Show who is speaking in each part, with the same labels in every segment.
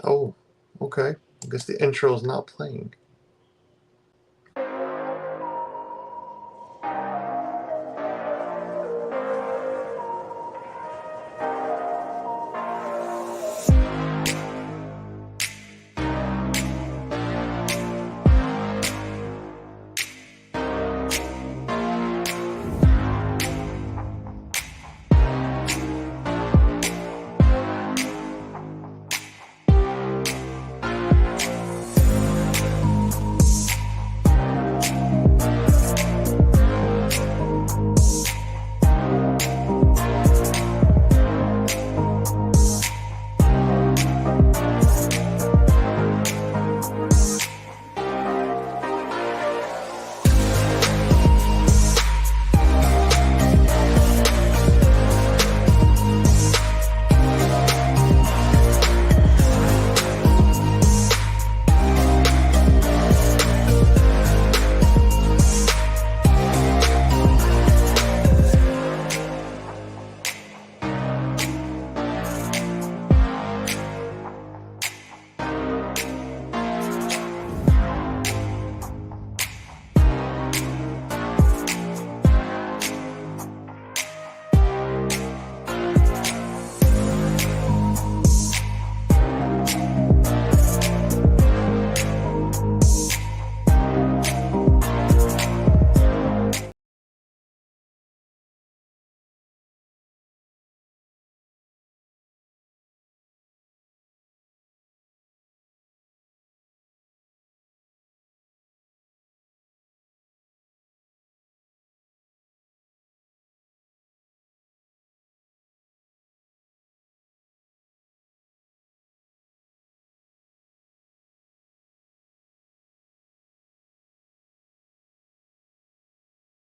Speaker 1: Oh, okay. I guess the intro is not playing.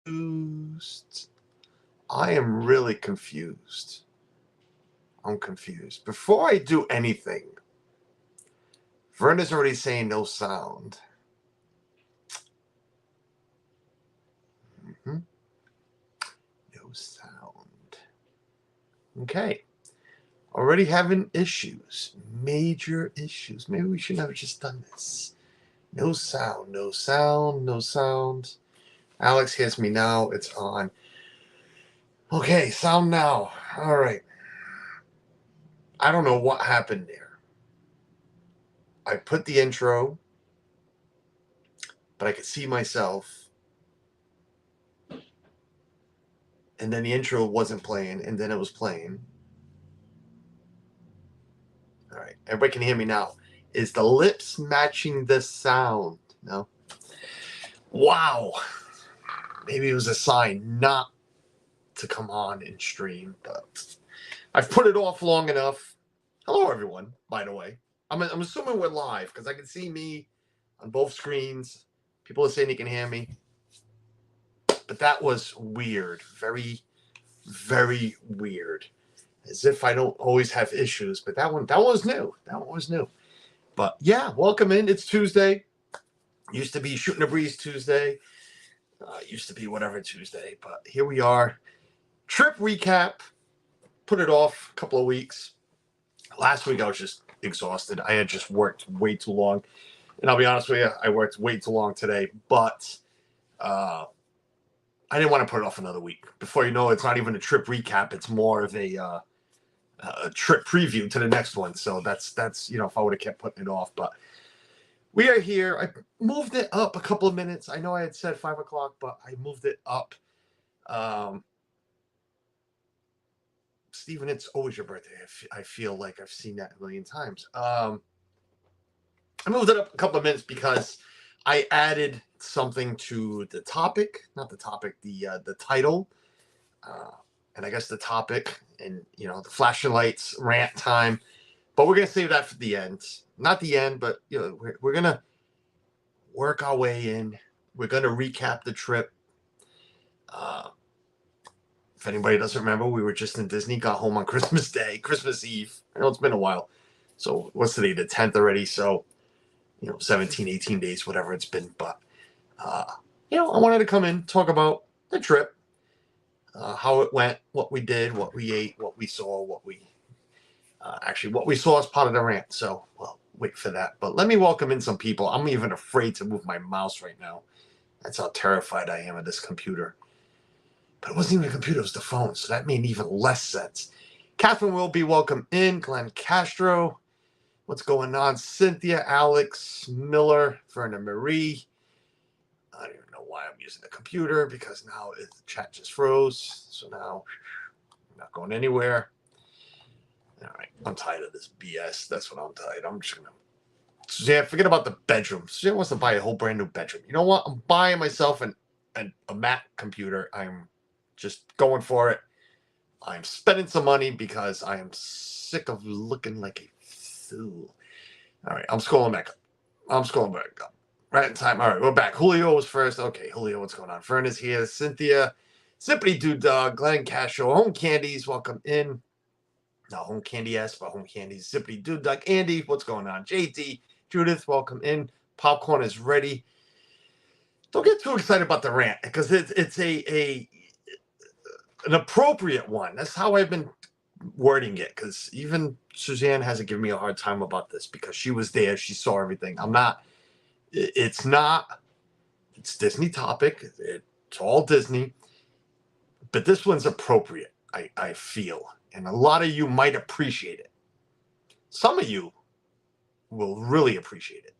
Speaker 1: Confused. I am really confused. I'm confused. Before I do anything, Verna's already saying no sound. Mhm. No sound. Okay. Already having issues. Major issues. Maybe we shouldn't have just done this. No sound. No sound. No sound. Alex hears me now. It's on. Okay, sound now. All right. I don't know what happened there. I put the intro, but I could see myself. And then the intro wasn't playing, and then it was playing. All right. Everybody can hear me now. Is the lips matching the sound? No? Wow. Maybe it was a sign not to come on and stream, but I've put it off long enough. Hello, everyone, by the way. I'm assuming we're live because I can see me on both screens. People are saying you can hear me. But that was weird. Very, very weird. As if I don't always have issues, but that one was new. That one was new. But yeah, welcome in. It's Tuesday. Used to be Shooting the Breeze Tuesday. Used to be whatever Tuesday. But here we are. Trip recap. Put it off a couple of weeks. Last week I was just exhausted. I had just worked way too long. And I'll be honest with you, I worked way too long today. But I didn't want to put it off another week. Before you know, it's not even a trip recap. It's more of a trip preview to the next one. So that's if I would have kept putting it off. But we are here. I moved it up a couple of minutes. I know I had said 5 o'clock, but I moved it up. Stephen, it's always your birthday. I feel like I've seen that a million times. I moved it up a couple of minutes because I added something to the topic, not the topic, the title, and I guess the topic, and the flashing lights rant time. But we're gonna save that for the end. Not the end, but we're gonna work our way in. We're gonna recap the trip. If anybody doesn't remember, we were just in Disney, got home on Christmas Day, Christmas Eve. I know it's been a while. So what's today, the 10th already? So, 17, 18 days, whatever it's been. But, I wanted to come in, talk about the trip, how it went, what we did, what we ate, what we saw, what we actually what we saw as part of the rant. So, well, wait for that. But let me welcome in some people. I'm even afraid to move my mouse right now. That's how terrified I am of this computer. But it wasn't even a computer, it was the phone. So that made even less sense. Catherine will be welcome in. Glenn Castro. What's going on? Cynthia, Alex, Miller, Verna Marie. I don't even know why I'm using the computer because now the chat just froze. So now I'm not going anywhere. All right, I'm tired of this BS. That's what I'm tired. I'm just gonna. Suzanne, forget about the bedroom. Suzanne wants to buy a whole brand new bedroom. You know what? I'm buying myself a Mac computer. I'm just going for it. I'm spending some money because I am sick of looking like a fool. All right, I'm scrolling back up. Right in time. All right, we're back. Julio was first. Okay, Julio, what's going on? Fern is here. Cynthia, Zippity Doo Dog, Glenn Castro, Home Candies, welcome in. No, Home Candy S, but Home Candies, Zippity Doo Dog, Andy, what's going on? JD, Judith, welcome in. Popcorn is ready. Don't get too excited about the rant because it's an appropriate one. That's how I've been wording it because even Suzanne hasn't given me a hard time about this because she was there. She saw everything. It's Disney topic. It's all Disney. But this one's appropriate, I feel. And a lot of you might appreciate it. Some of you will really appreciate it.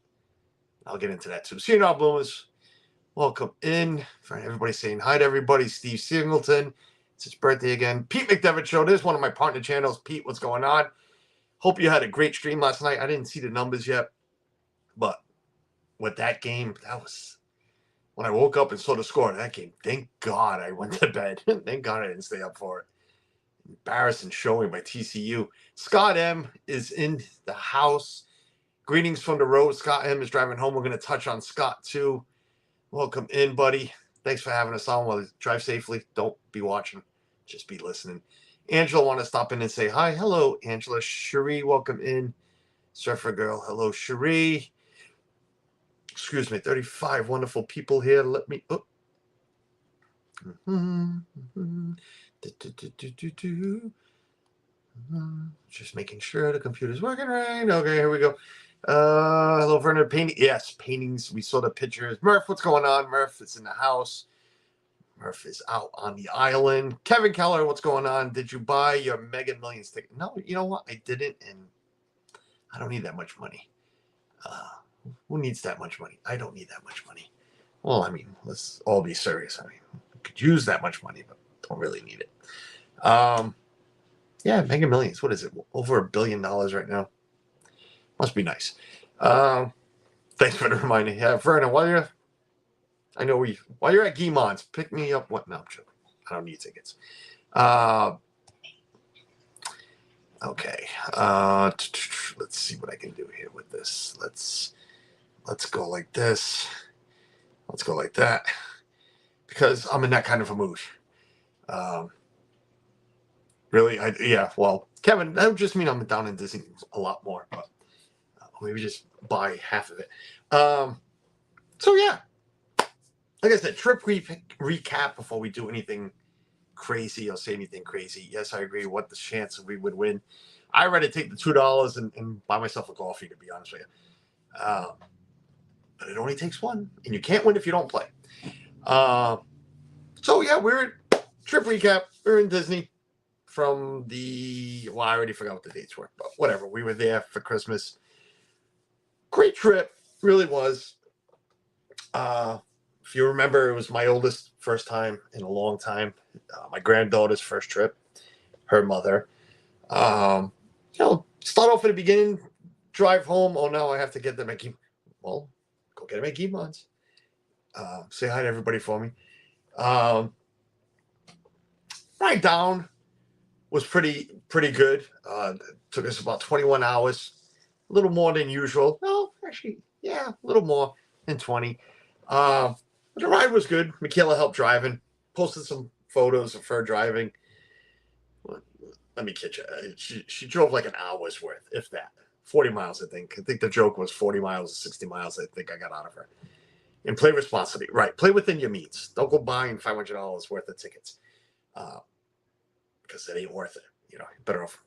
Speaker 1: I'll get into that too. See you now, Bloomers. Welcome in. For everybody saying hi to everybody. Steve Singleton. It's his birthday again. Pete McDevitt Show. This is one of my partner channels. Pete, what's going on? Hope you had a great stream last night. I didn't see the numbers yet. But with that game, that was... When I woke up and saw the score of that game, thank God I went to bed. Thank God I didn't stay up for it. Embarrassing showing by TCU. Scott M is in the house. Greetings from the road. Scott M is driving home. We're going to touch on Scott too. Welcome in, buddy. Thanks for having us on. While you drive safely. Don't be watching. Just be listening. Angela want to stop in and say hi. Hello, Angela. Cherie, welcome in. Surfer Girl. Hello, Cherie. Excuse me. 35 wonderful people here. Let me... Oh. Just making sure the computer's working right. Okay, here we go. Hello, Verna. Painting. Yes, paintings. We saw the pictures. Murph, what's going on? Murph is in the house. Murph is out on the island. Kevin Keller, what's going on? Did you buy your Mega Millions ticket? No, you know what? I didn't, and I don't need that much money. Who needs that much money? I don't need that much money. Well, I mean, let's all be serious. I mean, we could use that much money, but don't really need it. Yeah, Mega Millions. What is it? Over $1 billion right now. Must be nice. Thanks for the reminder. Yeah, Verna, while you're at Guimond's, pick me up. What? No, I'm joking. I don't need tickets. Okay. Let's see what I can do here with this. Let's go like this. Let's go like that. Because I'm in that kind of a mood. Really? Yeah, well, Kevin, that would just mean I'm down in Disney a lot more, but maybe just buy half of it. So, yeah. Like I said, trip recap before we do anything crazy or say anything crazy. Yes, I agree. What the chances we would win? I'd rather take the $2 and buy myself a coffee, to be honest with you. But it only takes one, and you can't win if you don't play. So, yeah, we're trip recap. We're in Disney from I already forgot what the dates were, but whatever. We were there for Christmas. Great trip. Really was. If you remember, it was my oldest first time in a long time. My granddaughter's first trip. Her mother. Start off at the beginning, drive home. Oh, no, I have to get them at Well, go get them at Guimond's. Say hi to everybody for me. Ride down was pretty good. Took us about 21 hours. A little more than usual. No, actually, yeah, a little more than 20. The ride was good. Michaela helped driving. Posted some photos of her driving. Let me kid you. She drove like an hour's worth, if that. 40 miles, I think. I think the joke was 40 miles, 60 miles, I think I got out of her. And play responsibly. Right. Play within your means. Don't go buying $500 worth of tickets. Because it ain't worth it. You're better off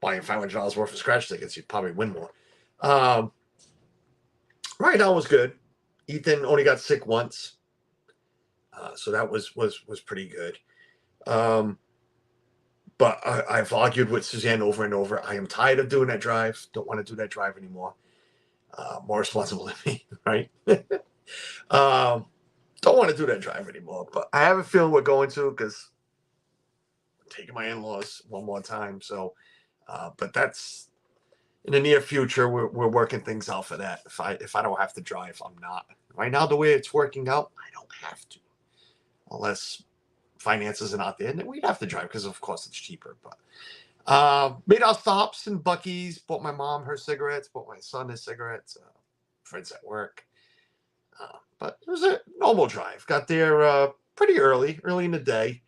Speaker 1: buying $500 worth of scratch tickets, you'd probably win more. Right now was good. Ethan only got sick once, so that was pretty good. But I've argued with Suzanne over and over. I am tired of doing that drive. Don't want to do that drive anymore. More responsible than me, right? Don't want to do that drive anymore. But I have a feeling we're going to, because I'm taking my in-laws one more time. So, but that's in the near future. We're working things out for that. If I don't have to drive, I'm not. Right now, the way it's working out, I don't have to, unless finances are not there, and then we'd have to drive because, of course, it's cheaper. But made our stops in Buc-ee's, bought my mom her cigarettes, bought my son his cigarettes, friends at work. But it was a normal drive. Got there pretty early in the day.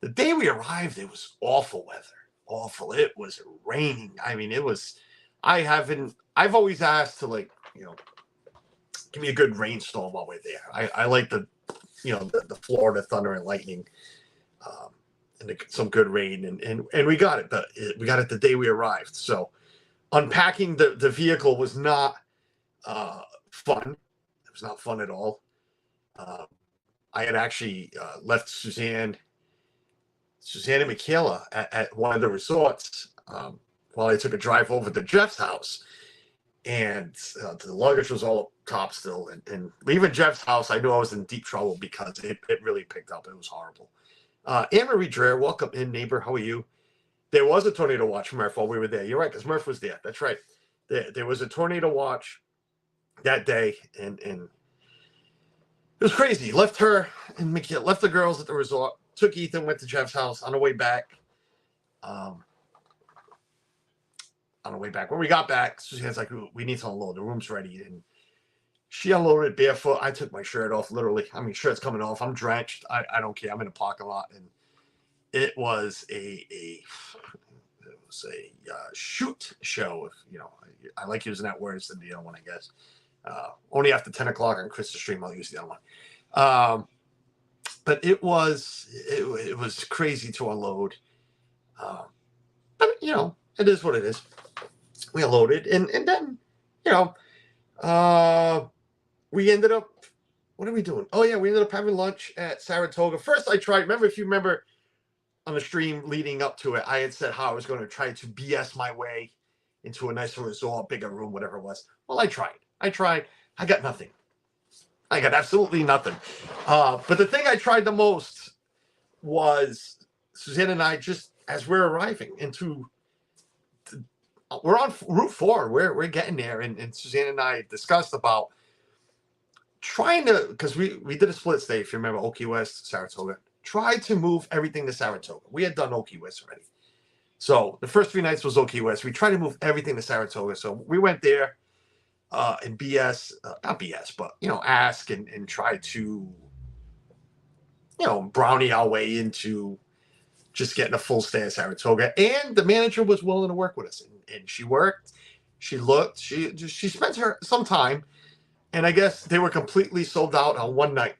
Speaker 1: The day we arrived, it was awful weather. Awful. It was raining. I mean, it was. I've always asked to, like, give me a good rainstorm while we're there. I like the Florida thunder and lightning, and some good rain, and we got it. But we got it the day we arrived. So unpacking the vehicle was not fun. It was not fun at all. I had actually left Suzanne and Michaela at one of the resorts while I took a drive over to Jeff's house. And the luggage was all up top still. And leaving Jeff's house, I knew I was in deep trouble because it really picked up. It was horrible. Anne-Marie Dreher, welcome in, neighbor. How are you? There was a tornado watch, Murph, while we were there. You're right, because Murph was there. That's right. There was a tornado watch that day, and it was crazy. Left her and Michaela, left the girls at the resort, took Ethan, went to Jeff's house. On the way back, when we got back, Suzanne's like, we need to unload. The room's ready. And she unloaded barefoot. I took my shirt off, literally. I mean, shirt's coming off. I'm drenched. I don't care. I'm in a parking lot. And it was a shoot show. I like using that word instead of the other one, I guess. Only after 10 o'clock on Chris's stream, I'll use the other one. But it was crazy to unload. But, it is what it is. We unloaded, and then, we ended up, what are we doing? Oh, yeah, we ended up having lunch at Saratoga. First, if you remember on the stream leading up to it, I had said how I was going to try to BS my way into a nicer resort, bigger room, whatever it was. Well, I tried. I got nothing. I got absolutely nothing. But the thing I tried the most was Suzanne and I, just as we're arriving we're on Route 4. We're getting there, and Suzanne and I discussed about trying to, because we did a split stay, if you remember, Old West, Saratoga. Tried to move everything to Saratoga. We had done Old West already. So the first 3 nights was Old West. We tried to move everything to Saratoga. So we went there and BS, not BS, but, ask and try to, brownie our way into just getting a full stay at Saratoga. And the manager was willing to work with us. And she worked. She looked. She spent some time. And I guess they were completely sold out on one night.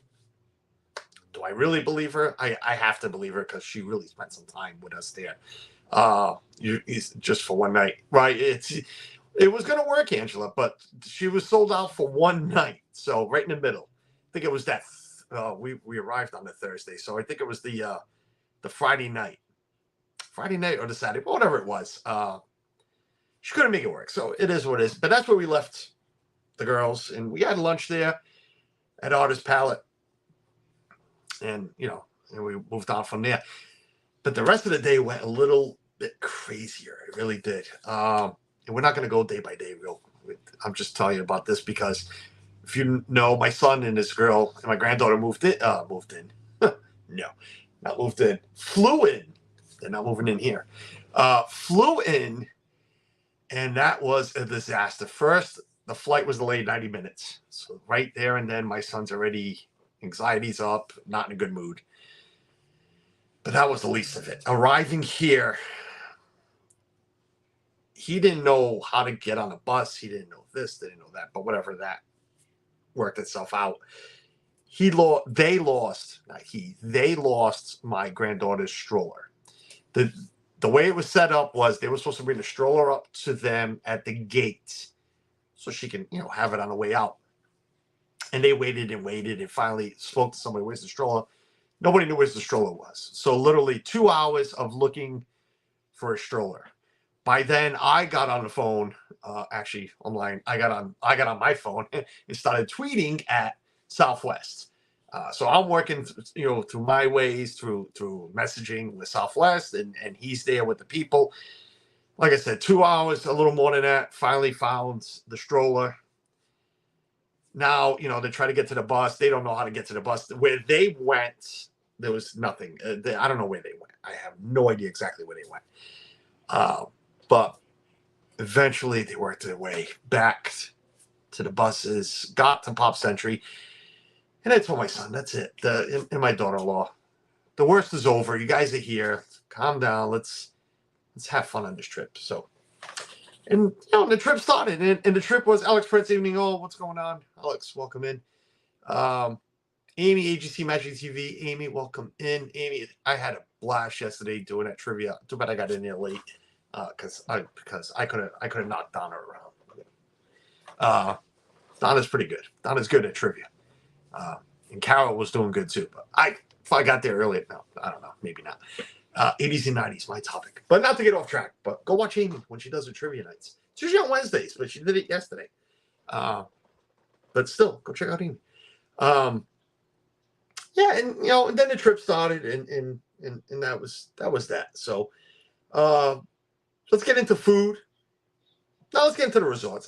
Speaker 1: Do I really believe her? I have to believe her, because she really spent some time with us there. Just for one night, right? It was going to work, Angela, but she was sold out for one night. So right in the middle. I think it was that we arrived on the Thursday, so I think it was the Friday night or the Saturday, whatever it was. She couldn't make it work, so it is what it is. But that's where we left the girls, and we had lunch there at Artist Palette, and and we moved on from there. But the rest of the day went a little bit crazier. It really did. And we're not going to go day by day. I'm just telling you about this because, if you know, my son and his girl and my granddaughter moved in. No, not moved in. Flew in. They're not moving in here. Flew in, and that was a disaster. First, the flight was delayed 90 minutes. So right there and then, my son's already, anxiety's up, not in a good mood. But that was the least of it. Arriving here, he didn't know how to get on a bus. He didn't know this, didn't know that. But whatever, that worked itself out. They lost my granddaughter's stroller. The the way it was set up was they were supposed to bring the stroller up to them at the gate so she can, have it on the way out. And they waited and finally spoke to somebody, where's the stroller? Nobody knew where the stroller was. So literally 2 hours of looking for a stroller. By then, I got on the phone, actually online. I got on my phone and started tweeting at Southwest. So I'm working, through my ways, through messaging with Southwest, and he's there with the people. Like I said, 2 hours, a little more than that. Finally found the stroller. Now, they try to get to the bus. They don't know how to get to the bus. Where they went, there was nothing. I don't know where they went. I have no idea exactly where they went. But eventually they worked their way back to the buses, got to Pop Century. And I told my son, that's it. And my daughter-in-law, the worst is over. You guys are here. Calm down. Let's have fun on this trip. So, and the trip started, and the trip was Alex Prince evening. Oh, what's going on? Alex, welcome in. Amy, AGC Magic TV. Amy, welcome in. Amy, I had a blast yesterday doing that trivia. Too bad I got in there late because I could have knocked Donna around. Donna's pretty good. Donna's good at trivia. And Carol was doing good too. But if I got there earlier, no, I don't know, maybe not. 80s and 90s, my topic. But not to get off track, but go watch Amy when she does her trivia nights. It's usually on Wednesdays, but she did it yesterday. But still, go check out Amy. Yeah, and and then the trip started, and that was that. So let's get into food. Now let's get into the resorts.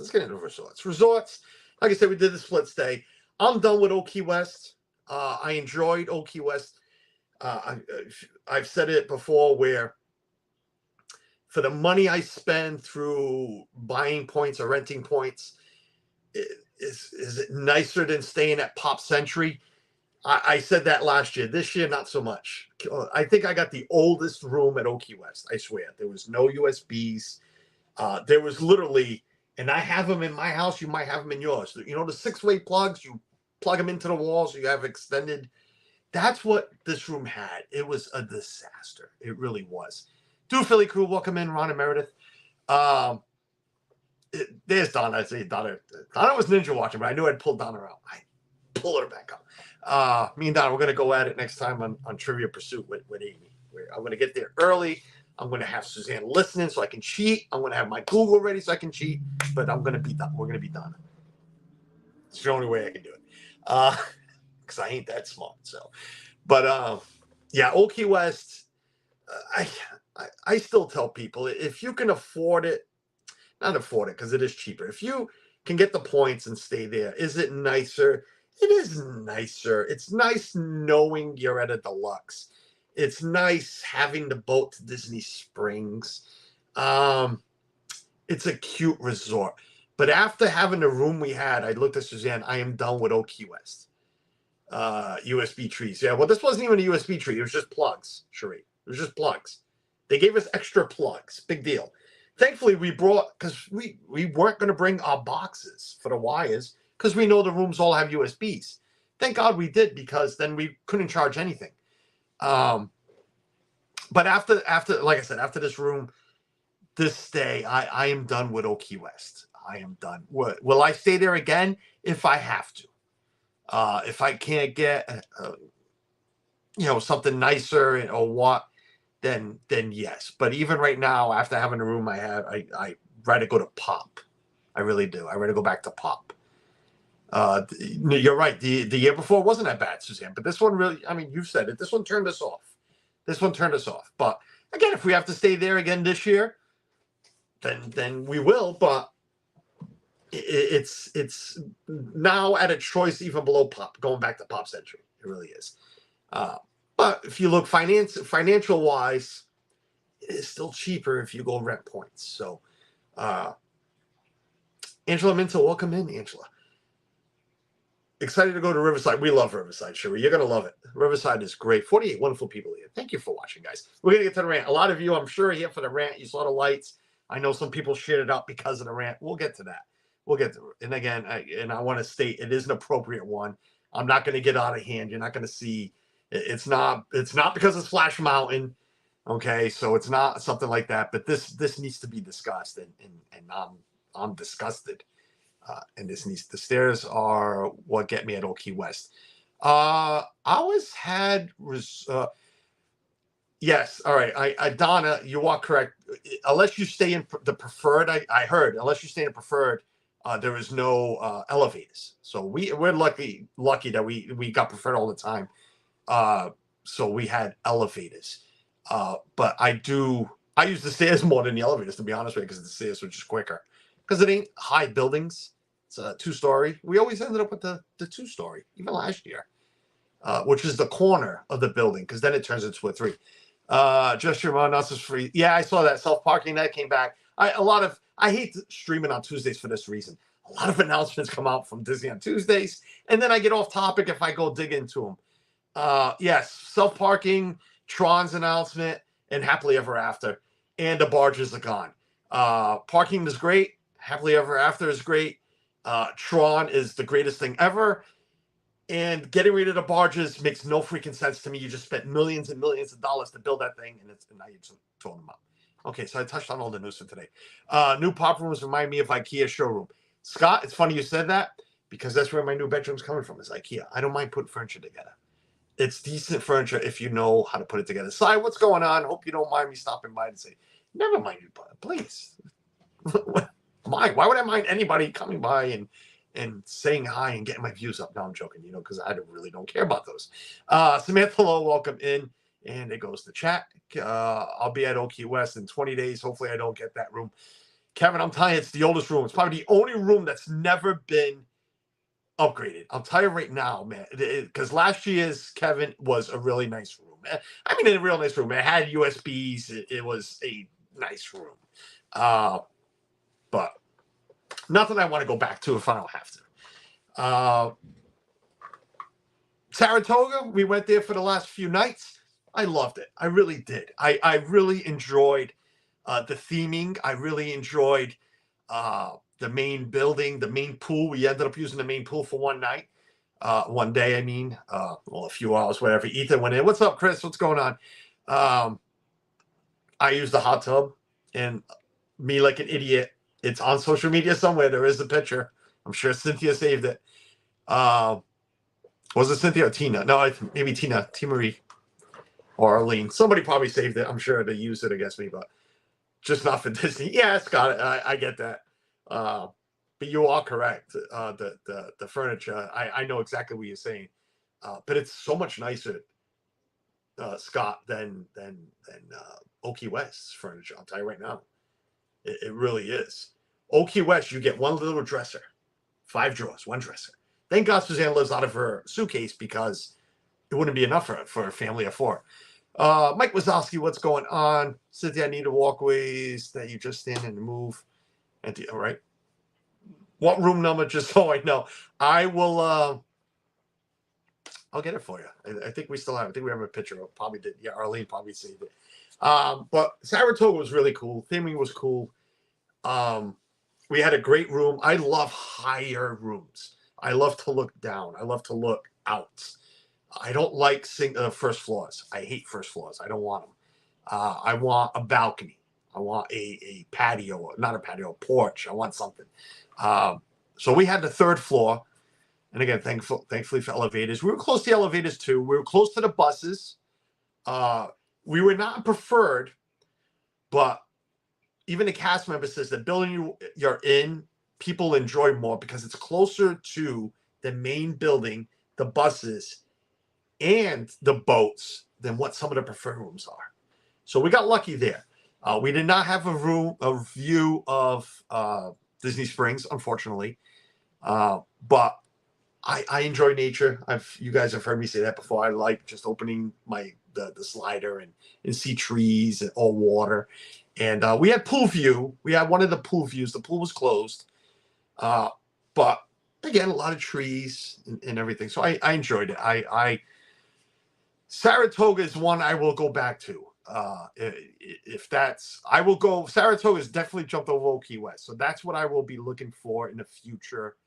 Speaker 1: Resorts, like I said, we did the split stay. I'm done with Old Key West. I enjoyed Old Key West. I've said it before, where for the money I spend through buying points or renting points, is it nicer than staying at Pop Century? I said that last year. This year, not so much. I think I got the oldest room at Old Key West. I swear. There was no USBs. There was literally, and I have them in my house. You might have them in yours. The 6-way plugs. You plug them into the walls. So you have extended. That's what this room had. It was a disaster. It really was. Do Philly crew, welcome in, Ron and Meredith. There's Donna. I say Donna was ninja watching, but I knew I'd pull Donna out. I pull her back up. Me and Donna, we're going to go at it next time on Trivia Pursuit with Amy. I'm going to get there early. I'm going to have Suzanne listening so I can cheat. I'm going to have my Google ready so I can cheat. But I'm going to be done. We're going to be Donna. It's the only way I can do it. Because I ain't that smart. So, but yeah, Old Key West. I still tell people, if you can afford it, not afford it because it is cheaper. If you can get the points and stay there, is it nicer? It is nicer. It's nice knowing you're at a deluxe. It's nice having the boat to Disney Springs. It's a cute resort. But after having the room we had, I looked at Suzanne. I am done with Old Key West. USB trees. Yeah, well, this wasn't even a USB tree. It was just plugs, Cherie. It was just plugs. They gave us extra plugs. Big deal. Thankfully, we brought, because we weren't going to bring our boxes for the wires because we know the rooms all have USBs. Thank God we did, because then we couldn't charge anything. But after, like I said, after this room, this stay, I am done with Old Key West. I am done. Will I stay there again? If I have to. If I can't get, something nicer or what, then yes. But even right now, after having the room I have, I rather go to Pop. I really do. I rather go back to Pop. You're right. The year before wasn't that bad, Suzanne. But this one really, you said it. This one turned us off. But again, if we have to stay there again this year, then we will. But it's now at a choice even below Pop, going back to Pop Century. It really is. But if you look financial wise, it is still cheaper if you go rent points. So, Angela Minto, welcome in, Angela. Excited to go to Riverside. We love Riverside, Sherry. You're going to love it. Riverside is great. 48 wonderful people here. Thank you for watching, guys. We're going to get to the rant. A lot of you, I'm sure, are here for the rant. You saw the lights. I know some people shared it up because of the rant. We'll get to that. We'll get to it. And again, I want to state it is an appropriate one. I'm not going to get out of hand. You're not going to see. It's not because it's Splash Mountain. Okay, so it's not something like that, but this needs to be discussed, and I'm disgusted. And this needs the stairs are what get me at Old Key West. I always had yes, all right. I Donna, you are correct. Unless you stay in the preferred, I heard unless you stay in preferred, there is no elevators. So we're lucky that we got preferred all the time. Uh, so we had elevators. But I use the stairs more than the elevators, to be honest with you, because the stairs were just quicker. Because it ain't high buildings. It's a 2-story. We always ended up with the 2-story, even last year, which is the corner of the building, because then it turns into a 3. Just your us is free. Yeah, I saw that self-parking that came back. I hate streaming on Tuesdays for this reason. A lot of announcements come out from Disney on Tuesdays, and then I get off topic if I go dig into them. Yes, self-parking, Tron's announcement, and Happily Ever After, and the barges are gone. Parking is great. Happily Ever After is great. Tron is the greatest thing ever. And getting rid of the barges makes no freaking sense to me. You just spent millions and millions of dollars to build that thing, and now you're just throwing them out. Okay, so I touched on all the news for today. New pop rooms remind me of IKEA showroom. Scott, it's funny you said that because that's where my new bedroom's coming from, is IKEA. I don't mind putting furniture together. It's decent furniture if you know how to put it together. Si, what's going on? Hope you don't mind me stopping by to say, never mind you, please. Why would I mind anybody coming by and saying hi and getting my views up? No, I'm joking, because I really don't care about those. Samantha Lowe, welcome in. And it goes to chat. I'll be at Old West in 20 days. Hopefully I don't get that room. Kevin, I'm telling you, it's the oldest room. It's probably the only room that's never been upgraded. I'll tell you right now, man, because last year's Kevin was a really nice room. I mean, a real nice room. It had USBs. It was a nice room. But nothing I want to go back to if I don't have to. Saratoga, we went there for the last few nights. I loved it. I really did. I really enjoyed the theming. I really enjoyed the main building, the main pool. We ended up using the main pool for one night. One day, I mean, a few hours, whatever. Ethan went in. What's up, Chris? What's going on? I used the hot tub, and me like an idiot. It's on social media somewhere. There is a picture. I'm sure Cynthia saved it. Was it Cynthia or Tina? No, maybe Tina, T. Marie, or Arlene. Somebody probably saved it. I'm sure they used it against me, but just not for Disney. Yeah, Scott, I get that. But you are correct. The furniture, I know exactly what you're saying. But it's so much nicer, Scott, than Old Key West's furniture. I'll tell you right now. It really is. Old Key West, you get one little dresser, 5 drawers, 1 dresser. Thank God Suzanne lives out of her suitcase because it wouldn't be enough for a family of 4. Mike Wazowski, what's going on? Cynthia, I need the walkways that you just stand and move. All right. What room number? Just so I know. I will. I'll get it for you. I think we still have. I think we have a picture. Probably did. Yeah, Arlene probably saved it. But Saratoga was really cool. Theming was cool. We had a great room. I love higher rooms. I love to look down. I love to look out. I don't like first floors. I hate first floors. I don't want them. I want a balcony. I want a patio, not a patio, a porch. I want something. So we had the 3rd floor. And again, thankfully for elevators. We were close to the elevators too. We were close to the buses. We were not preferred, but even the cast member says the building you're in, people enjoy more because it's closer to the main building, the buses, and the boats than what some of the preferred rooms are. So we got lucky there. We did not have a view of Disney Springs, unfortunately, but I enjoy nature. You guys have heard me say that before. I like just opening the slider and see trees and all water. And we had pool view. We had one of the pool views. The pool was closed, but again, a lot of trees and everything. So I enjoyed it. Saratoga is one I will go back to. I will go. Saratoga has definitely jumped over Old Key West. So that's what I will be looking for in the future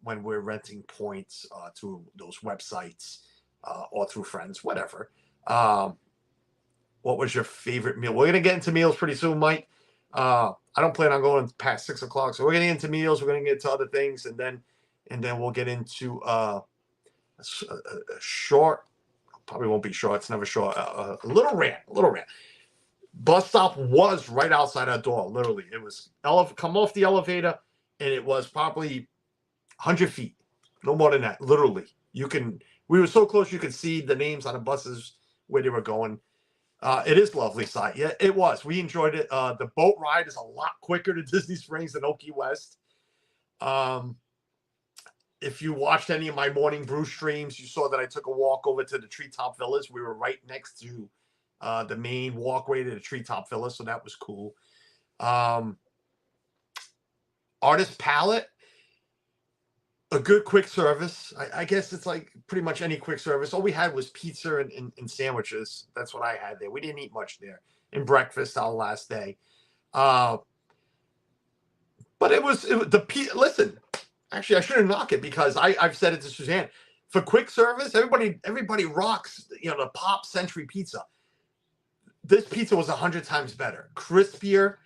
Speaker 1: when we're renting points through those websites or through friends, whatever. what was your favorite meal? We're gonna get into meals pretty soon, Mike. I don't plan on going past 6 o'clock, so we're gonna get into meals. We're gonna get into other things, and then we'll get into a short. Probably won't be short. It's never short. A little rant. A little rant. Bus stop was right outside our door. Literally, it was come off the elevator, and it was probably 100 feet, no more than that. Literally, we were so close you could see the names on the buses where they were going. It is a lovely sight. Yeah, it was. We enjoyed it. The boat ride is a lot quicker to Disney Springs than Okie West. If you watched any of my Morning Brew streams, you saw that I took a walk over to the Treetop Villas. We were right next to the main walkway to the Treetop Villa, so that was cool. Artist Palette, a good quick service. I guess it's like pretty much any quick service. All we had was pizza and sandwiches. That's what I had there. We didn't eat much there. And breakfast our last day. But it was listen, actually I shouldn't knock it because I've said it to Suzanne. For quick service, everybody rocks, the Pop Century pizza. This pizza was 100 times better. Crispier.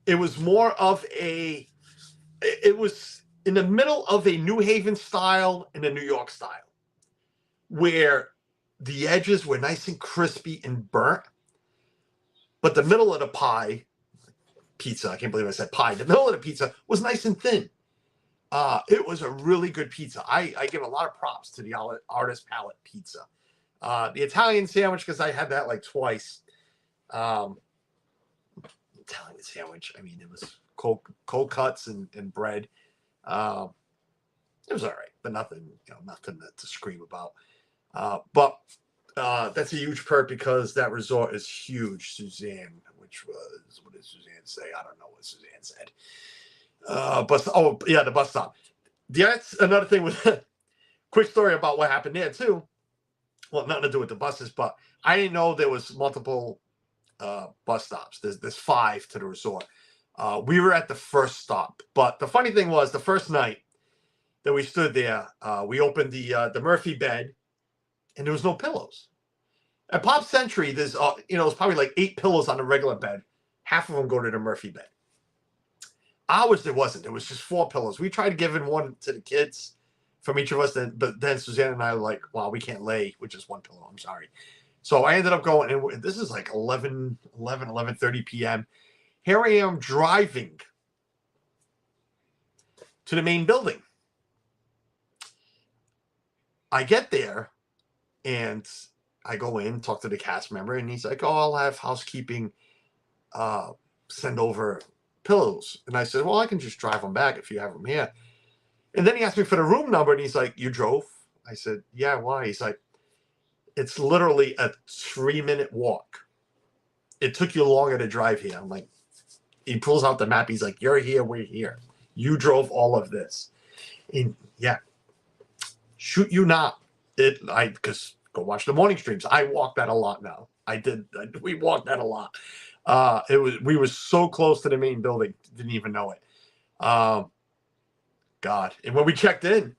Speaker 1: It was more of it was in the middle of a New Haven style and a New York style, where the edges were nice and crispy and burnt, but the middle of the pizza, I can't believe I said pie, the middle of the pizza was nice and thin. It was a really good pizza. I give a lot of props to the Artist Palette pizza. The Italian sandwich, because I had that like twice. Italian sandwich, I mean, it was cold cuts and bread. It was all right, but nothing to scream about. But that's a huge perk because that resort is huge, Suzanne, which was, what did Suzanne say? I don't know what Suzanne said. The bus stop. That's another thing with quick story about what happened there too. Well, nothing to do with the buses, but I didn't know there was multiple bus stops. There's 5 to the resort. We were at the first stop, but the funny thing was the first night that we stood there, we opened the Murphy bed, and there was no pillows. At Pop Century, there's there's probably like 8 pillows on the regular bed. Half of them go to the Murphy bed. Ours, there wasn't. There was just 4 pillows. We tried giving one to the kids from each of us, but then Suzanne and I were like, "Wow, we can't lay with just 1 pillow. I'm sorry." So I ended up going, and this is like 11:30 p.m. Here I am driving to the main building. I get there, and I go in, talk to the cast member, and he's like, "Oh, I'll have housekeeping send over pillows." And I said, "Well, I can just drive them back if you have them here." And then he asked me for the room number, and he's like, "You drove?" I said, "Yeah, why?" He's like, "It's literally a 3-minute walk. It took you longer to drive here." I'm like, he pulls out the map. He's like, "You're here, we're here. You drove all of this." And yeah, shoot you not. Because go watch the morning streams. I walk that a lot now. We walked that a lot. We were so close to the main building, didn't even know it. God. And when we checked in,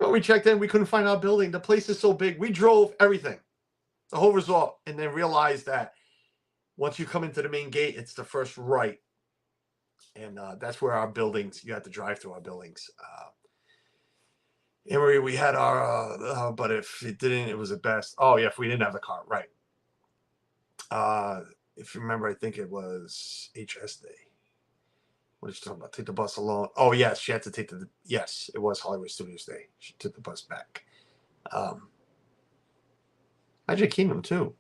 Speaker 1: we couldn't find our building. The place is so big. We drove everything, the whole resort, and then realized that once you come into the main gate, it's the first right. And that's where our buildings, you have to drive through our buildings. And we had our, but if it didn't, it was the best. Oh, yeah, if we didn't have the car, right. If you remember, I think it was HS Day. What are you talking about? Take the bus alone. Oh, yes, she had to take yes, it was Hollywood Studios Day. She took the bus back. Magic Kingdom, too.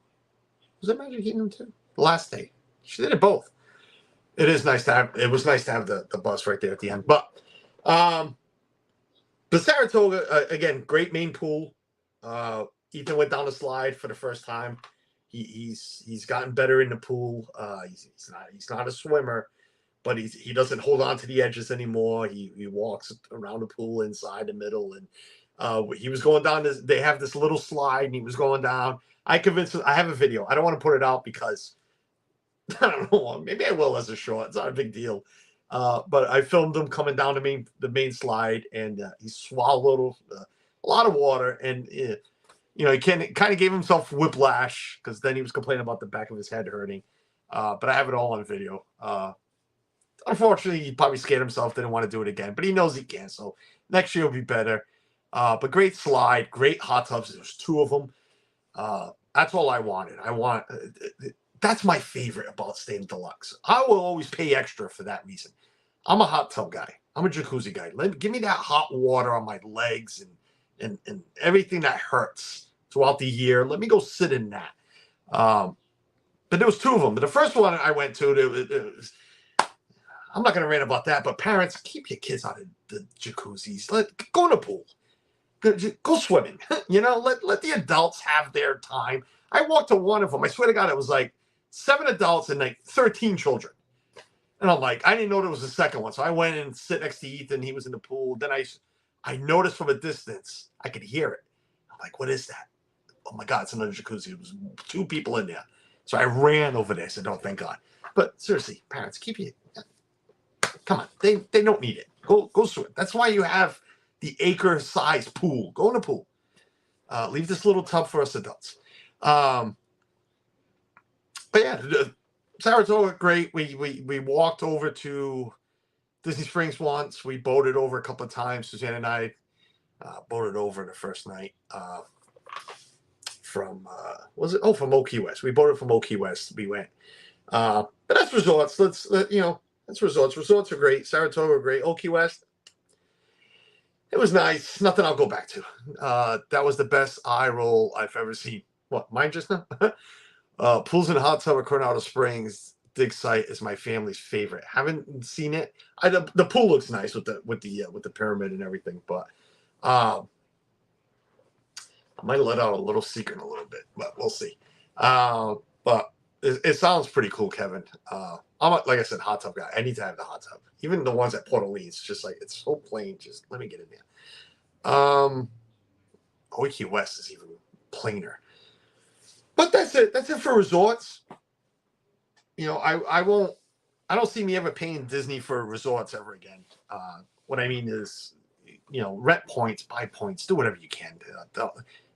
Speaker 1: Was it Magic Kingdom, too? The last day. She did it both. It was nice to have the bus right there at the end. But Saratoga, again, great main pool. Ethan went down the slide for the first time. He's gotten better in the pool. He's not a swimmer, but he doesn't hold on to the edges anymore. He walks around the pool inside the middle, and he was going down this. They have this little slide, and he was going down. I convinced him. I have a video. I don't want to put it out because I don't know. Maybe I will as a short. It's not a big deal. But I filmed him coming down the main slide, and he swallowed a lot of water, and he kind of gave himself whiplash because then he was complaining about the back of his head hurting. But I have it all on video. Unfortunately, he probably scared himself, didn't want to do it again, but he knows he can. So next year will be better. But great slide, great hot tubs. There's 2 of them. That's all I wanted. That's my favorite about staying deluxe. I will always pay extra for that reason. I'm a hot tub guy. I'm a jacuzzi guy. Give me that hot water on my legs and everything that hurts throughout the year. Let me go sit in that. But there was 2 of them. But the first one I went to, it was, I'm not going to rant about that, but parents, keep your kids out of the jacuzzis. Go in the pool. Go swimming. Let the adults have their time. I walked to one of them. I swear to God, it was like 7 adults and like 13 children. And I'm like, I didn't know there was a second one. So I went and sit next to Ethan. He was in the pool. Then I noticed from a distance, I could hear it. I'm like, what is that? Oh my God, it's another jacuzzi. It was 2 people in there. So I ran over there. I said, oh, thank God. But seriously, parents, come on. They don't need it. Go swim. That's why you have the acre-sized pool. Go in the pool. Leave this little tub for us adults. But yeah, Saratoga, great. We walked over to Disney Springs once. We boated over a couple of times. Suzanne and I boated over the first night from Old Key West. We boated from Old Key West. We went. But that's resorts. That's resorts. Resorts are great. Saratoga are great. Old Key West, it was nice. Nothing I'll go back to. That was the best eye roll I've ever seen. What, mine just now? Pools and hot tub at Coronado Springs dig site is my family's favorite. Haven't seen it. The pool looks nice with the pyramid and everything, but I might let out a little secret in a little bit, but we'll see. But it sounds pretty cool, Kevin. Like I said, hot tub guy. I need to have the hot tub. Even the ones at Port Orleans, just like it's so plain. Just let me get in there. Old Key West is even plainer. But that's it. That's it for resorts. I don't see me ever paying Disney for resorts ever again. What I mean is, rent points, buy points, do whatever you can.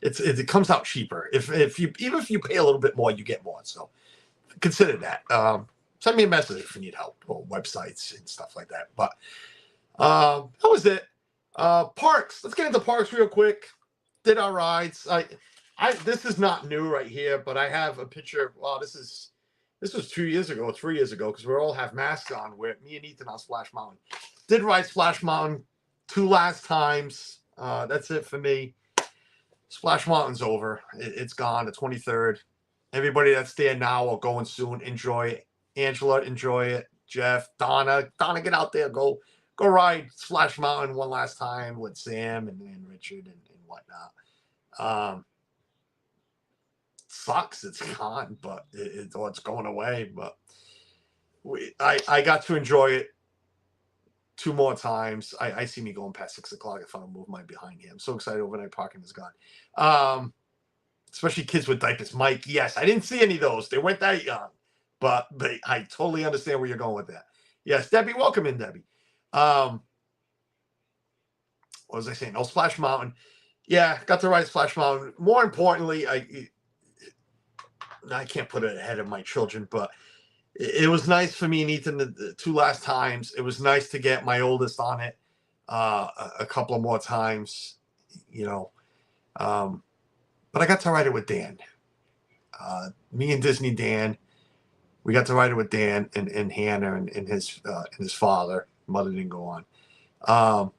Speaker 1: It comes out cheaper. If you pay a little bit more, you get more. So consider that. Send me a message if you need help, or websites and stuff like that. But that was it. Parks. Let's get into parks real quick. Did our rides. This is not new right here, but I have a picture. Wow, this was 2 years ago, 3 years ago, because we all have masks on. Where me and Ethan on Splash Mountain did ride Splash Mountain 2 last times. That's it for me. Splash Mountain's over. It's gone. The 23rd. Everybody that's there now or going soon, enjoy it. Angela, enjoy it. Jeff, Donna, get out there. Go ride Splash Mountain one last time with Sam and Richard and whatnot. Sucks it's gone, but it's going away. But I got to enjoy it 2 more times. I see me going past 6 o'clock if I don't move my behind here. I'm so excited overnight parking is gone. Especially kids with diapers. Mike, yes, I didn't see any of those. They weren't that young. But I totally understand where you're going with that. Yes, Debbie, welcome in, Debbie. What was I saying? Oh, Splash Mountain. Yeah, got to ride Splash Mountain. More importantly, I can't put it ahead of my children, but it was nice for me and Ethan the 2 last times. It was nice to get my oldest on it a couple of more times, but I got to ride it with Dan. Me and Disney Dan. We got to ride it with Dan and Hannah and his father. Mother didn't go on.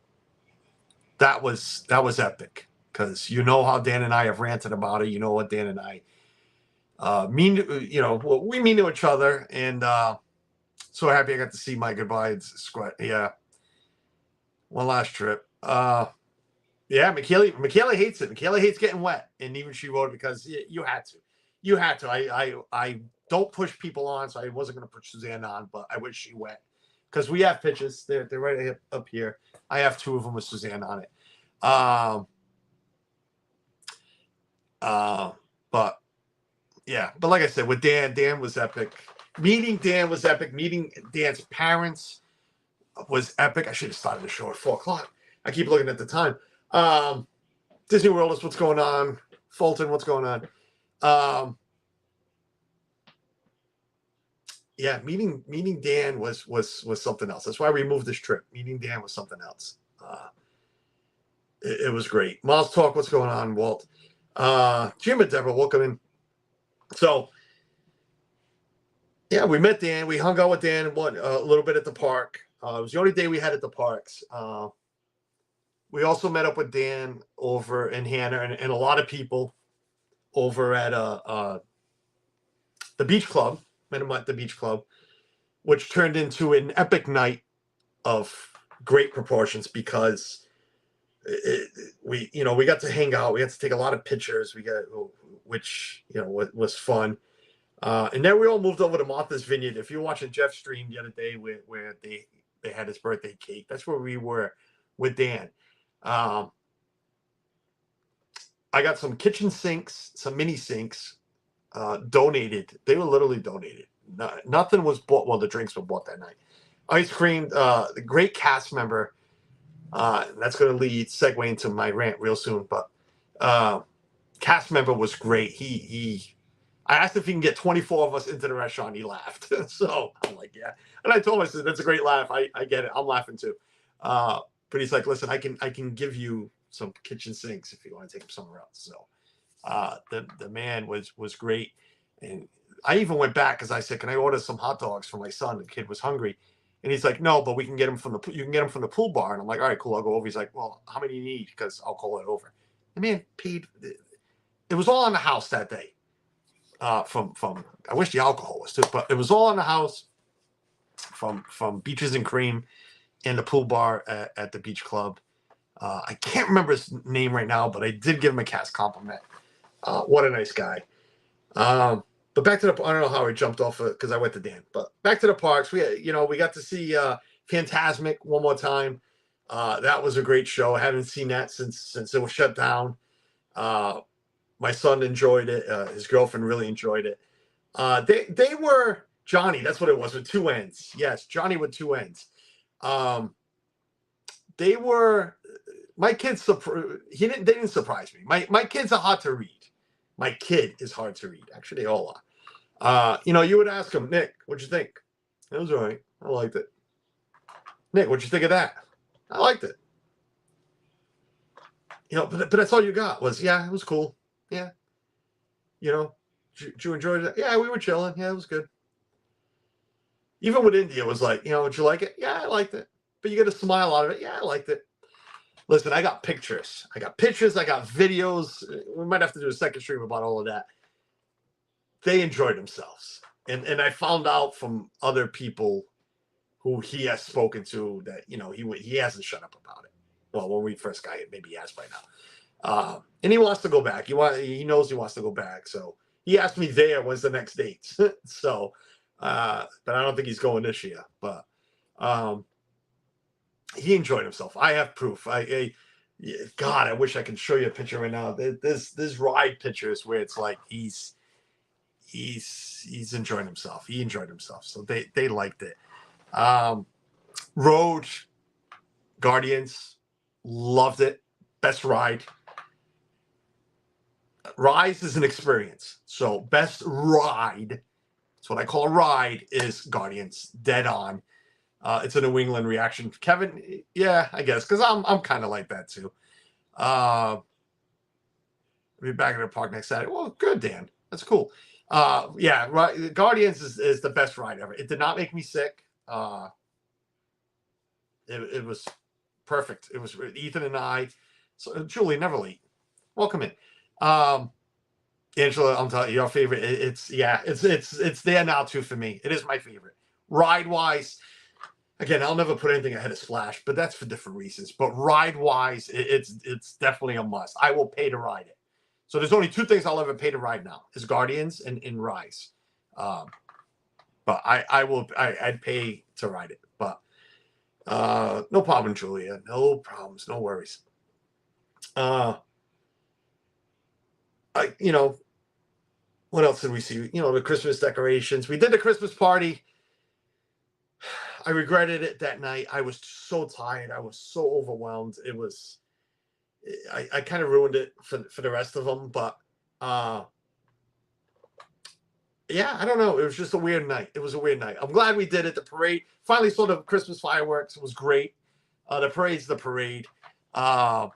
Speaker 1: That was epic because how Dan and I have ranted about it. You know what Dan and I mean. We mean to each other, and so happy I got to see my goodbyes. Yeah, one last trip. Yeah, Michaela hates it. Michaela hates getting wet, and even she wrote it because you had to. You had to. I don't push people on, so I wasn't going to push Suzanne on, but I wish she went because we have pictures. They're right up here. I have 2 of them with Suzanne on it. But yeah, but like I said, with Dan was epic. Meeting Dan was epic. Meeting Dan's parents was epic. I should have started the show at 4 o'clock. I keep looking at the time. Disney World is what's going on. Fulton, what's going on? Yeah, meeting Dan was something else. That's why we moved this trip. Meeting Dan was something else. It was great. Miles Talk, what's going on, Walt? Jim and Deborah, welcome in. So, yeah, we met Dan. We hung out with Dan a little bit at the park. It was the only day we had at the parks. We also met up with Dan over in Hannah and a lot of people over at the beach club. Met him at the beach club, which turned into an epic night of great proportions because we got to hang out. We got to take a lot of pictures. Which was fun. And then we all moved over to Martha's Vineyard. If you're watching Jeff's stream the other day where they had his birthday cake, that's where we were with Dan. I got some kitchen sinks, some mini sinks, donated. They were literally donated. Nothing was bought. Well, the drinks were bought that night. Ice cream, the great cast member. That's going to segue into my rant real soon. But cast member was great. I asked if he can get 24 of us into the restaurant. He laughed. So I'm like, yeah. And I told him, I said, that's a great laugh. I get it. I'm laughing too. But he's like, listen, I can give you some kitchen sinks if you want to take them somewhere else. So the man was great. And I even went back because I said, can I order some hot dogs for my son? The kid was hungry. And he's like, no, but you can get them from the pool bar. And I'm like, all right, cool. I'll go over. He's like, well, how many do you need? Because I'll call it over. The man paid. It was all on the house that day. From I wish the alcohol was too, but it was all on the house from Beaches and Cream and the pool bar at the beach club. I can't remember his name right now, but I did give him a cast compliment. What a nice guy. But back to I don't know how I jumped off because I went to Dan, but back to the parks. We got to see Fantasmic one more time. That was a great show. I haven't seen that since it was shut down. My son enjoyed it. His girlfriend really enjoyed it. They were Johnny. That's what it was with two ends. Yes, Johnny with two ends. They were my kids. They didn't surprise me. My kids are hard to read. My kid is hard to read. Actually, they all are. You would ask him, Nick, what'd you think? It was all right. I liked it. Nick, what'd you think of that? I liked it. But that's all you got was, yeah, it was cool. Yeah. Did you enjoy it? Yeah, we were chilling. Yeah, it was good. Even with India, it was like, did you like it? Yeah, I liked it. But you get a smile out of it. Yeah, I liked it. Listen, I got pictures. I got videos. We might have to do a second stream about all of that. They enjoyed themselves. And I found out from other people who he has spoken to that, he hasn't shut up about it. Well, when we first got it, maybe he has by now. And he wants to go back. He knows he wants to go back. So he asked me when's the next date. So, but I don't think he's going this year. But he enjoyed himself. I have proof. God, I wish I could show you a picture right now. There's ride pictures where it's like he's enjoying himself. He enjoyed himself. So they liked it. Road Guardians loved it. Best ride. Rise is an experience. So best ride, that's what I call a ride, is Guardians. Dead on. It's a New England reaction. Kevin, yeah, I guess, because I'm kind of like that too. We'll be back in the park next Saturday. Well, good, Dan. That's cool. Yeah, right. Guardians is the best ride ever. It did not make me sick. It was perfect. It was Ethan and I. So Julie, never late. Welcome in. Angela, I'm telling you, your favorite. It's there now too for me. It is my favorite. Ride wise, again, I'll never put anything ahead of Splash, but that's for different reasons. But ride wise, it's definitely a must. I will pay to ride it. So there's only two things I'll ever pay to ride now: is Guardians and Rise. But I'd pay to ride it. But no problem, Julia. No problems. No worries. What else did we see? The Christmas decorations. We did the Christmas party. I regretted it that night. I was so tired. I was so overwhelmed. I kind of ruined it for the rest of them, but Uh, yeah, I don't know. It was just a weird night. It was a weird night. I'm glad we did it. The parade finally saw the Christmas fireworks. It was great. The parade's the parade. Uh,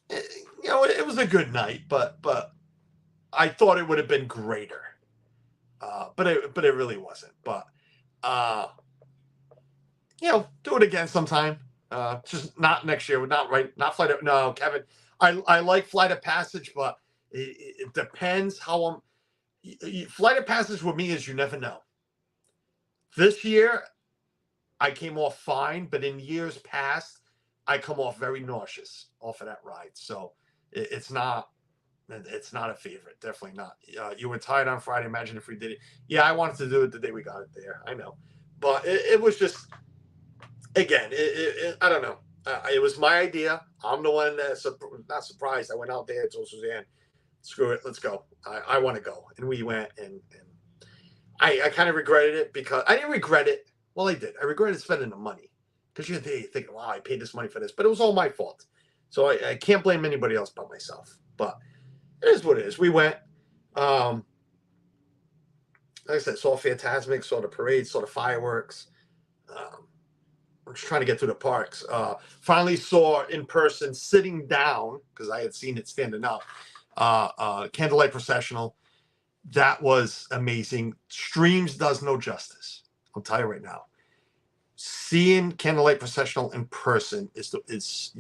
Speaker 1: it was a good night, but I thought it would have been greater. But it really wasn't. But uh, do it again sometime. Just not next year. Not right. Not flight. No, Kevin. I like Flight of Passage, but it depends how I'm. Flight of Passage with me is you never know. This year, I came off fine, but in years past, I come off very nauseous off of that ride. So it's not. It's not a favorite. Definitely not. You were tired on Friday. Imagine if we did it. Yeah, I wanted to do it the day we got it there. I know, but it was just again. I don't know. It was my idea. I'm the one that's not surprised. I went out there, told Suzanne, "Screw it, let's go. I want to go," and we went. And I kind of regretted it because I didn't regret it. Well, I did. I regretted spending the money because you're there thinking, "Wow, I paid this money for this," but it was all my fault. So I can't blame anybody else but myself. But it is what it is. We went. Um, like I said, saw Fantasmic, saw the parade, saw the fireworks. I'm just trying to get through the parks. Finally saw in person, sitting down, because I had seen it standing up, Candlelight Processional. That was amazing. Streams does no justice. I'll tell you right now. Seeing Candlelight Processional in person it's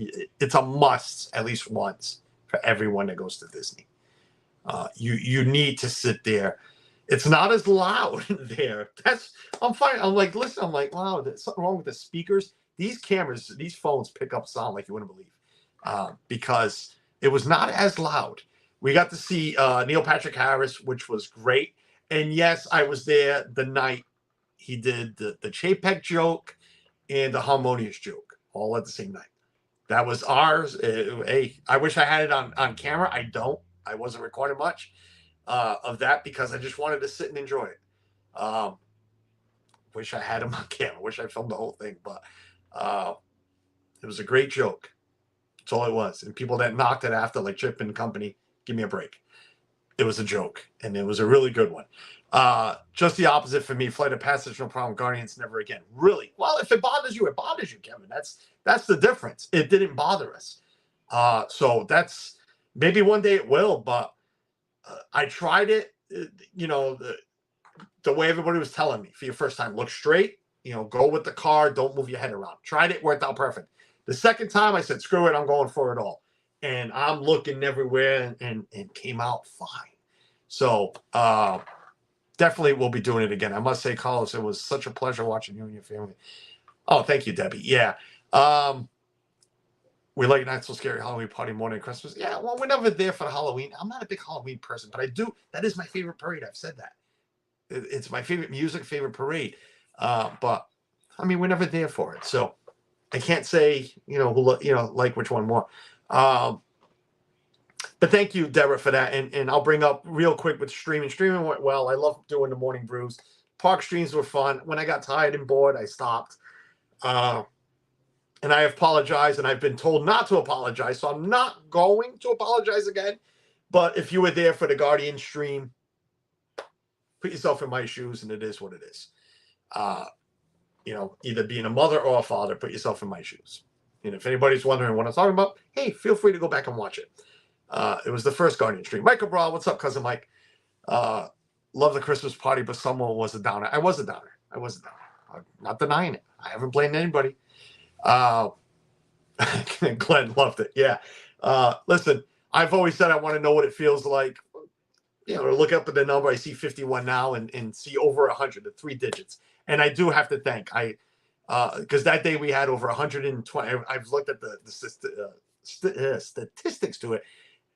Speaker 1: a must at least once for everyone that goes to Disney. You need to sit there. It's not as loud there. I'm fine. I'm like, listen, I'm like, wow, there's something wrong with the speakers. These cameras, these phones pick up sound like you wouldn't believe. Because it was not as loud. We got to see Neil Patrick Harris, which was great. And yes, I was there the night he did the Chapek joke and the harmonious joke all at the same night. That was ours. Hey, I wish I had it on camera. I don't. I wasn't recording much of that because I just wanted to sit and enjoy it. Wish I had him on camera. Wish I filmed the whole thing, but it was a great joke. That's all it was. And people that knocked it after, like Chip and company, give me a break. It was a joke, and it was a really good one. Just the opposite for me. Flight of Passage, no problem. Guardians, never again. Really? Well, if it bothers you, it bothers you, Kevin. That's the difference. It didn't bother us. So that's maybe one day it will, but I tried it. The way everybody was telling me for your first time, look straight. Go with the car. Don't move your head around. Tried it, worked out perfect. The second time, I said, screw it. I'm going for it all. And I'm looking everywhere and came out fine. So definitely we'll be doing it again. I must say, Carlos, it was such a pleasure watching you and your family. Oh, thank you, Debbie. Yeah. We like Not So Scary Halloween Party Morning Christmas. Yeah, well, we're never there for the Halloween. I'm not a big Halloween person, but I do. That is my favorite parade. I've said that. It's my favorite music, favorite parade. But I mean, we're never there for it. So I can't say, like which one more. But thank you, Deborah, for that. And I'll bring up real quick with streaming. Streaming went well. I love doing the morning brews. Park streams were fun. When I got tired and bored, I stopped. And I apologize, and I've been told not to apologize, so I'm not going to apologize again. But if you were there for the Guardian stream, put yourself in my shoes, and it is what it is. Either being a mother or a father, put yourself in my shoes. And if anybody's wondering what I'm talking about, hey, feel free to go back and watch it. It was the first Guardian stream. Michael Brawl, what's up, cousin Mike? Love the Christmas party, but someone was a downer. I was a downer. I'm not denying it. I haven't blamed anybody. Glenn loved it. Yeah. Listen, I've always said I want to know what it feels like. To look up at the number. I see 51 now and see over 100, the 3 digits. And I do have to thank because that day we had over 120. I've looked at the statistics to it,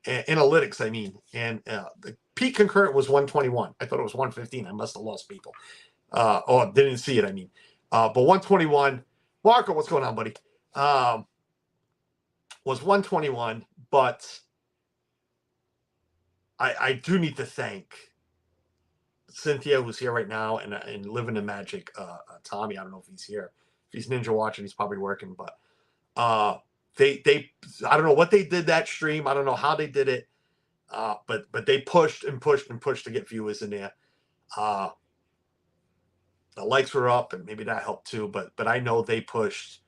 Speaker 1: analytics. I mean, and the peak concurrent was 121. I thought it was 115. I must have lost people. Or didn't see it. I mean, but 121. Marco, what's going on, buddy? Was 121, but I do need to thank Cynthia, who's here right now, and Living in Magic. Tommy, I don't know if he's here. If he's ninja watching, he's probably working. But they I don't know what they did that stream. I don't know how they did it. But they pushed and pushed and pushed to get viewers in there. The likes were up, and maybe that helped too. But I know they pushed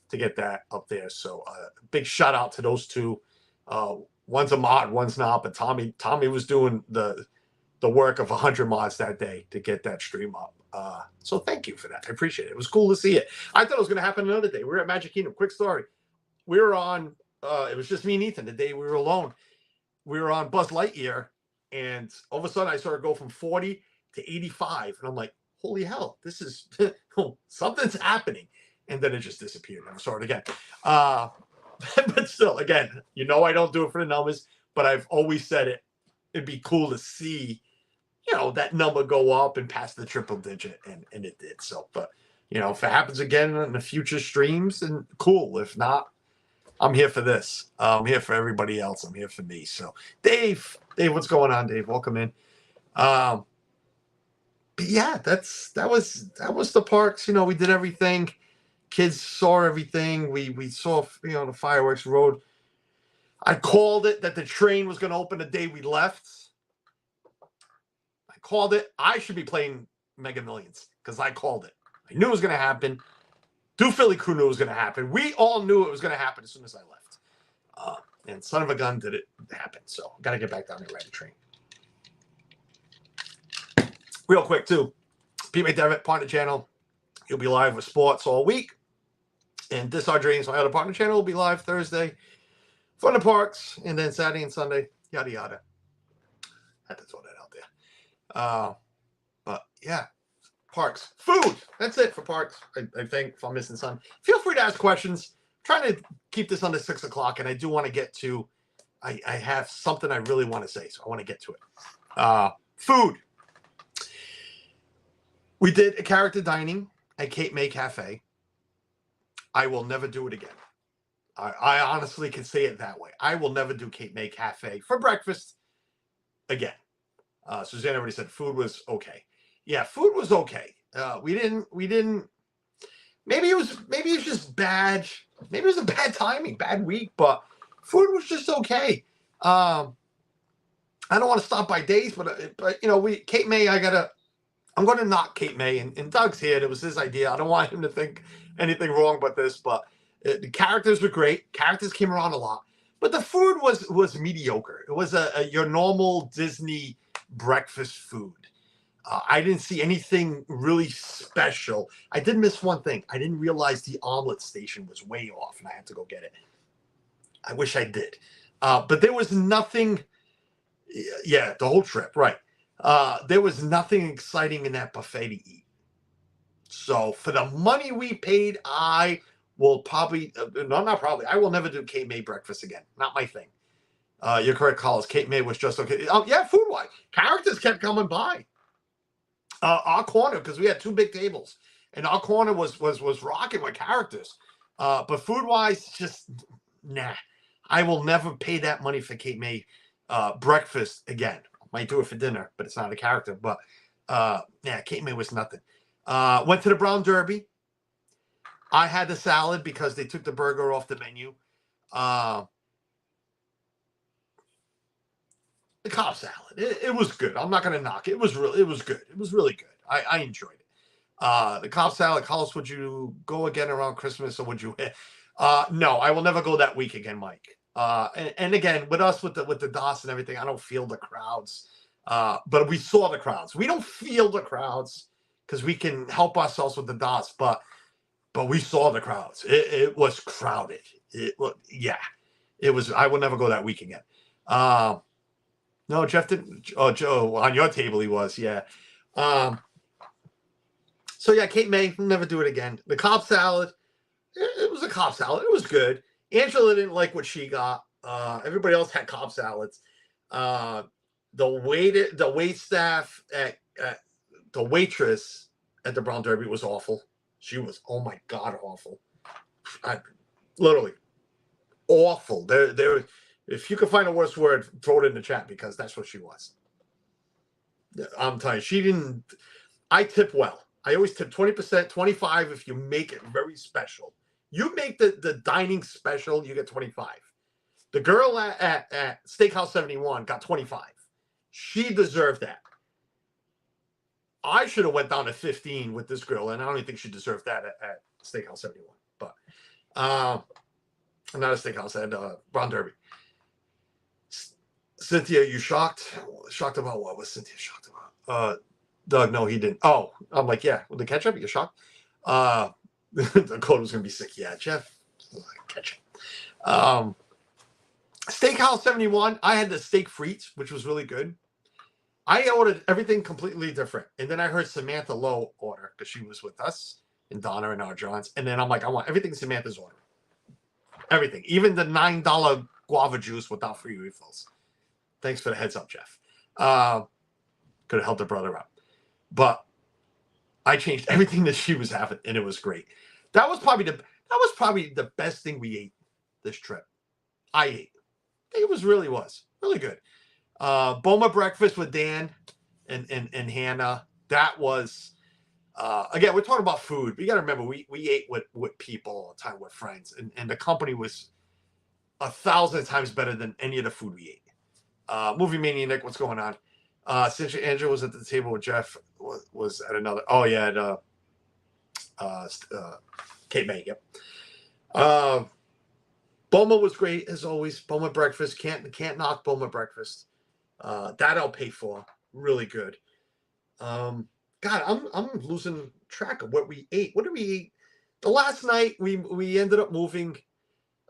Speaker 1: to get that up there. So big shout out to those two. One's a mod, one's not. But Tommy was doing the work of 100 mods that day to get that stream up. So thank you for that. I appreciate it. It was cool to see it. I thought it was going to happen another day. We were at Magic Kingdom. Quick story. We were on. It was just me and Ethan the day we were alone. We were on Buzz Lightyear, and all of a sudden I saw it go from 40 to 85, and I'm like, holy hell, this is something's happening. And then it just disappeared. I saw it again. But still, again, I don't do it for the numbers, but I've always said it. It'd be cool to see, that number go up and pass the triple digit, and it did. So, but, if it happens again in the future streams, then cool. If not, I'm here for this. I'm here for everybody else. I'm here for me. So, Dave, what's going on, Dave? Welcome in. But yeah, that was the parks. We did everything. Kids saw everything. We saw, the fireworks road. I called it that the train was going to open the day we left. I called it. I should be playing Mega Millions because I called it. I knew it was going to happen. Do Philly Crew knew it was going to happen. We all knew it was going to happen as soon as I left. And son of a gun did it happen. So got to get back down there, ride the train. Real quick, too. Pete Devitt, partner channel. He'll be live with sports all week. And This Our Dreams, my other partner channel, will be live Thursday. Fun the parks. And then Saturday and Sunday, yada, yada. Had to throw that out there. But, yeah. Parks. Food. That's it for parks, I think, if I'm missing something. Feel free to ask questions. I'm trying to keep this under 6 o'clock, and I do want to get to, I have something I really want to say, so I want to get to it. Food. We did a character dining at Cape May Cafe. I will never do it again. I honestly can say it that way. I will never do Cape May Cafe for breakfast again. Suzanne already said food was okay. Yeah, food was okay. We didn't. Maybe it was just bad. Maybe it was a bad timing, bad week. But food was just okay. I don't want to stop by days, but Cape May. I'm going to knock Cape May, and Doug's here. It was his idea. I don't want him to think anything wrong about this, but the characters were great. Characters came around a lot, but the food was mediocre. It was your normal Disney breakfast food. I didn't see anything really special. I did miss one thing. I didn't realize the omelet station was way off, and I had to go get it. I wish I did. But there was nothing. Yeah, the whole trip, right. There was nothing exciting in that buffet to eat. So for the money we paid, I will probably, not probably, I will never do Cape May breakfast again. Not my thing. You're correct, Carlos. Cape May was just okay. Yeah, food-wise. Characters kept coming by. Our corner, because we had two big tables, and our corner was rocking with characters. But food-wise, just, nah. I will never pay that money for Cape May breakfast again. Might do it for dinner, but it's not a character. But Cape May was nothing. Went to the Brown Derby. I had the salad because they took the burger off the menu. The Cobb salad, it was good. I'm not going to knock it. It was good. It was really good. I enjoyed it. The Cobb salad. Carlos, would you go again around Christmas, or would you? No, I will never go that week again, Mike. And again, with us, with the DOS and everything, I don't feel the crowds. But we saw the crowds. We don't feel the crowds because we can help ourselves with the DOS. But we saw the crowds. It was crowded. It was. I will never go that week again. No, Jeff didn't. Oh, Joe, on your table he was. Yeah. So yeah, Cape May, we'll never do it again. The Cobb salad. It was a Cobb salad. It was good. Angela didn't like what she got. Everybody else had Cobb salads. The wait staff at the waitress at the Brown Derby was awful. She was, oh my God, awful. Literally awful. There. If you can find a worse word, throw it in the chat because that's what she was. I'm telling you, she didn't. I tip well. I always tip 20%, 25% if you make it very special. You make the dining special, you get 25. The girl at Steakhouse 71 got 25. She deserved that. I should have went down to 15 with this girl, and I don't even think she deserved that at Steakhouse 71. But not a steakhouse, at Brown Derby. Cynthia, you shocked? Shocked about what? Was Cynthia shocked about? Doug, no, he didn't. Oh, I'm like, yeah, with the ketchup, you're shocked? The code was going to be sick. Yeah, Jeff, ketchup. Steakhouse 71, I had the steak frites, which was really good. I ordered everything completely different. And then I heard Samantha Lowe order because she was with us and Donna and our Johns. And then I'm like, I want everything Samantha's ordering. Everything. Even the $9 guava juice without free refills. Thanks for the heads up, Jeff. Could have helped her brother out. But I changed everything that she was having, and it was great. That was probably the best thing we ate this trip. I ate. It really was. Really good. Boma breakfast with Dan and Hannah. That was again, we're talking about food, but you gotta remember we ate with people all the time, with friends, and the company was 1,000 times better than any of the food we ate. Movie Mania Nick, what's going on? Since Andrew was at the table with Jeff, was at another. Oh yeah, at Cape May. Yep. Boma was great as always. Boma breakfast, can't knock Boma breakfast. That I'll pay for. Really good. God, I'm losing track of what we ate. What did we eat? The last night we ended up moving.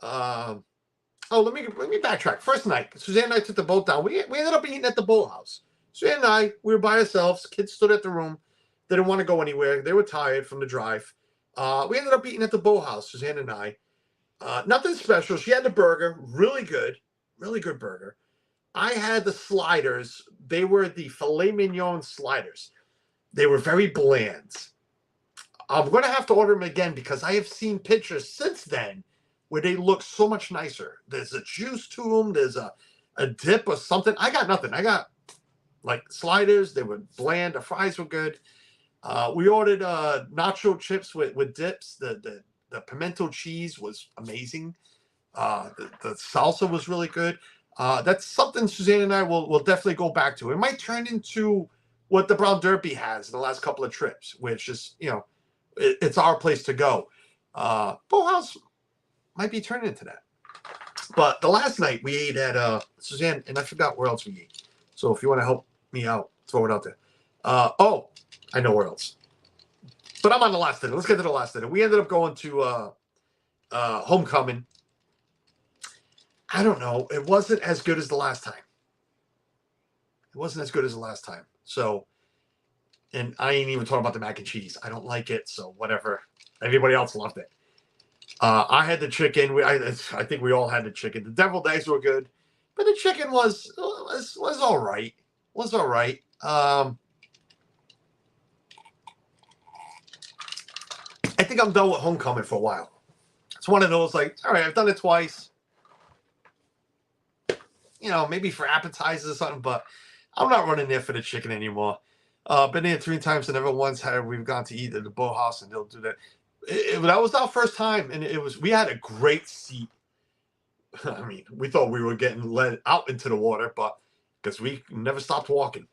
Speaker 1: Let me backtrack. First night, Suzanne and I took the boat down. We ended up eating at the boathouse. Suzanne and I, we were by ourselves. Kids stood at the room. They didn't want to go anywhere. They were tired from the drive. We ended up eating at the boathouse, Suzanne and I. Nothing special. She had the burger. Really good burger. I had the sliders. They were the filet mignon sliders. They were very bland. I'm going to have to order them again because I have seen pictures since then where they look so much nicer. There's a juice to them. There's a dip or something. I got nothing. I got like sliders. They were bland. The fries were good. We ordered nacho chips with dips. The pimento cheese was amazing. The salsa was really good. That's something Suzanne and I will definitely go back to. It might turn into what the Brown Derby has in the last couple of trips, which is, it's our place to go. Boathouse might be turning into that. But the last night we ate at Suzanne, and I forgot where else we ate. So if you want to help me out, throw it out there. I know where else. But I'm on the last dinner. Let's get to the last dinner. We ended up going to Homecoming. I don't know. It wasn't as good as the last time. So, and I ain't even talking about the mac and cheese. I don't like it, so whatever. Everybody else loved it. I had the chicken. I think we all had the chicken. The deviled eggs were good, but the chicken was all right. Was all right. I think I'm done with Homecoming for a while. It's one of those like, all right, I've done it twice. Maybe for appetizers or something, but I'm not running there for the chicken anymore. Been there 3 times and never once we've gone to eat at the boathouse, and they'll do that. That was our first time, and we had a great seat. I mean, we thought we were getting led out into the water, but because we never stopped walking.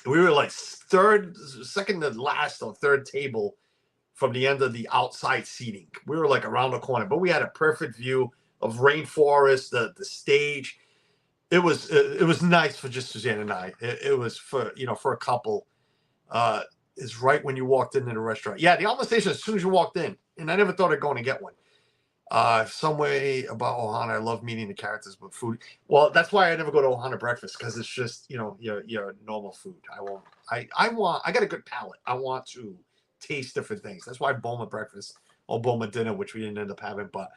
Speaker 1: We were like second to last or third table from the end of the outside seating. We were like around the corner, but we had a perfect view of rainforest, the stage. It was nice for just Suzanne and I. It was for a couple. Is right when you walked into the restaurant. Yeah, the Alma station as soon as you walked in, and I never thought of going to get one. Some way about Ohana, I love meeting the characters, but food. Well, that's why I never go to Ohana breakfast, because it's just your normal food. I got a good palate. I want to taste different things. That's why Boma breakfast or Boma dinner, which we didn't end up having, but.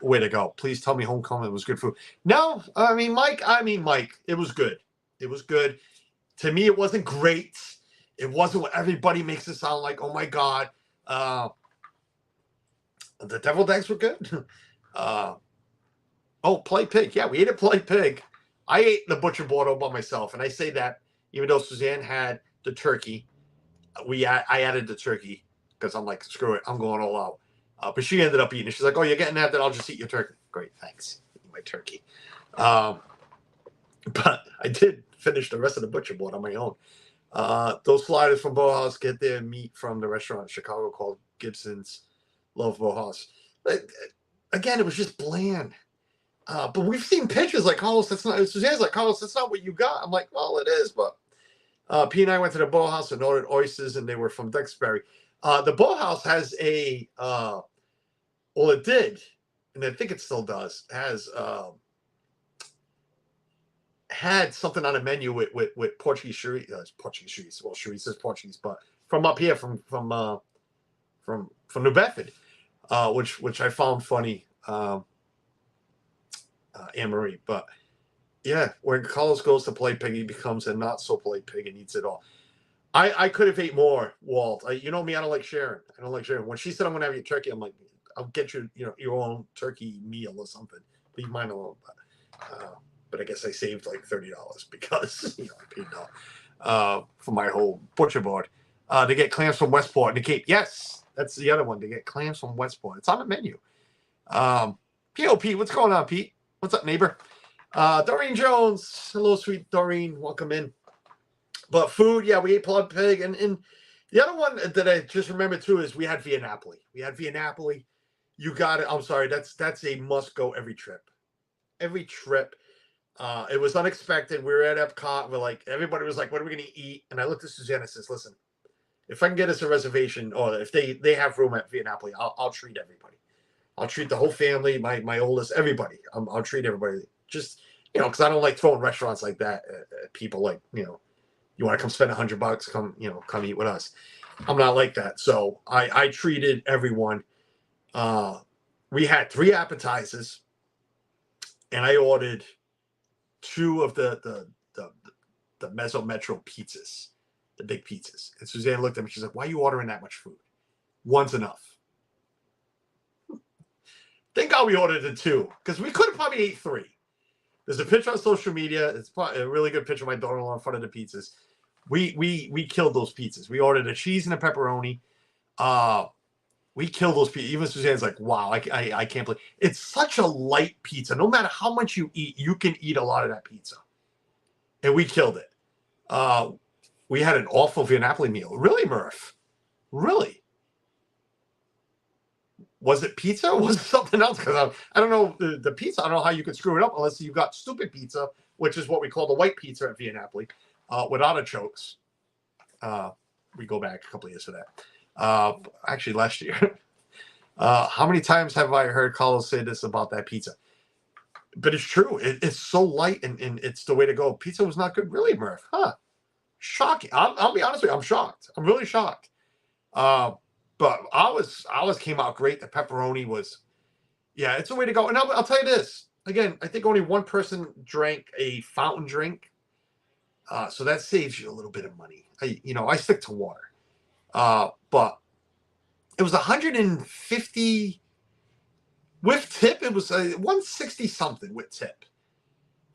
Speaker 1: Way to go. Please tell me Homecoming was good food. No, I mean, Mike, it was good. It was good. To me, it wasn't great. It wasn't what everybody makes it sound like. Oh, my God. The deviled eggs were good. Play pig. Yeah, we ate at Play Pig. I ate the butcher board all by myself, and I say that even though Suzanne had the turkey, I added the turkey because I'm like, screw it, I'm going all out. But she ended up eating it. She's like, "Oh, you're getting that? Then I'll just eat your turkey." Great, thanks. my turkey. But I did finish the rest of the butcher board on my own. Those sliders from Bohaus get their meat from the restaurant in Chicago called Gibson's. Love Bohaus. Again, it was just bland. But we've seen pictures like, Carlos, that's not, Suzanne's like, Carlos, that's not what you got. I'm like, well, it is, but P and I went to the Bohaus and ordered oysters, and they were from Duxbury. The Bohaus has a, well, it did, and I think it still does, has had something on the menu with Portuguese chorizo. Portuguese chorizo. Well, chorizo is Portuguese, but from up here, from New Bedford, which I found funny. Anne-Marie, but yeah, when Carlos goes to play pig, he becomes a not so polite pig and eats it all. I could have ate more, Walt. You know me, I don't like sharing. When she said I'm gonna have your turkey, I'm like, I'll get you, your own turkey meal or something. Leave mine alone. But I guess I saved like $30 because I paid for my whole butcher board. They get clams from Westport and the Cape. Yes, that's the other one. They get clams from Westport. It's on the menu. Pete, what's going on, Pete? What's up, neighbor? Doreen Jones. Hello, sweet Doreen. Welcome in. But food, yeah, we ate plug pig. And the other one that I just remembered, too, is we had Via Napoli. You got it. I'm sorry. That's a must-go every trip. Every trip. It was unexpected. We were at Epcot. Everybody was like, what are we going to eat? And I looked at Suzanne and says, listen, if I can get us a reservation, or if they have room at Via Napoli, I'll treat everybody. I'll treat the whole family, my oldest, everybody. I'll treat everybody. Just, because I don't like throwing restaurants like that at people. Like, you want to come spend $100, come eat with us. I'm not like that. So I treated everyone. We had 3 appetizers, and I ordered 2 of the Mezzo Metro pizzas, the big pizzas. And Suzanne looked at me. She's like, why are you ordering that much food? One's enough. Thank God we ordered the 2, because we could have probably ate 3. There's a picture on social media. It's probably a really good picture of my daughter-in-law in front of the pizzas. We killed those pizzas. We ordered a cheese and a pepperoni. We killed those pizzas. Even Suzanne's like, wow, I can't believe it's such a light pizza. No matter how much you eat, you can eat a lot of that pizza. And we killed it. We had an awful Via Napoli meal. Really, Murph? Really? Was it pizza or was it something else? Because I don't know the pizza. I don't know how you could screw it up unless you got stupid pizza, which is what we call the white pizza at Via Napoli, with artichokes. We go back a couple of years for that. Actually, last year. How many times have I heard Carlos say this about that pizza? But it's true. It's so light and it's the way to go. Pizza was not good. Really, Murph? Huh. Shocking. I'll be honest with you. I'm shocked. I'm really shocked. But ours came out great. The pepperoni was, yeah, it's a way to go. And I'll tell you this. Again, I think only one person drank a fountain drink. So that saves you a little bit of money. I stick to water. But it was 150 with tip. It was 160 something with tip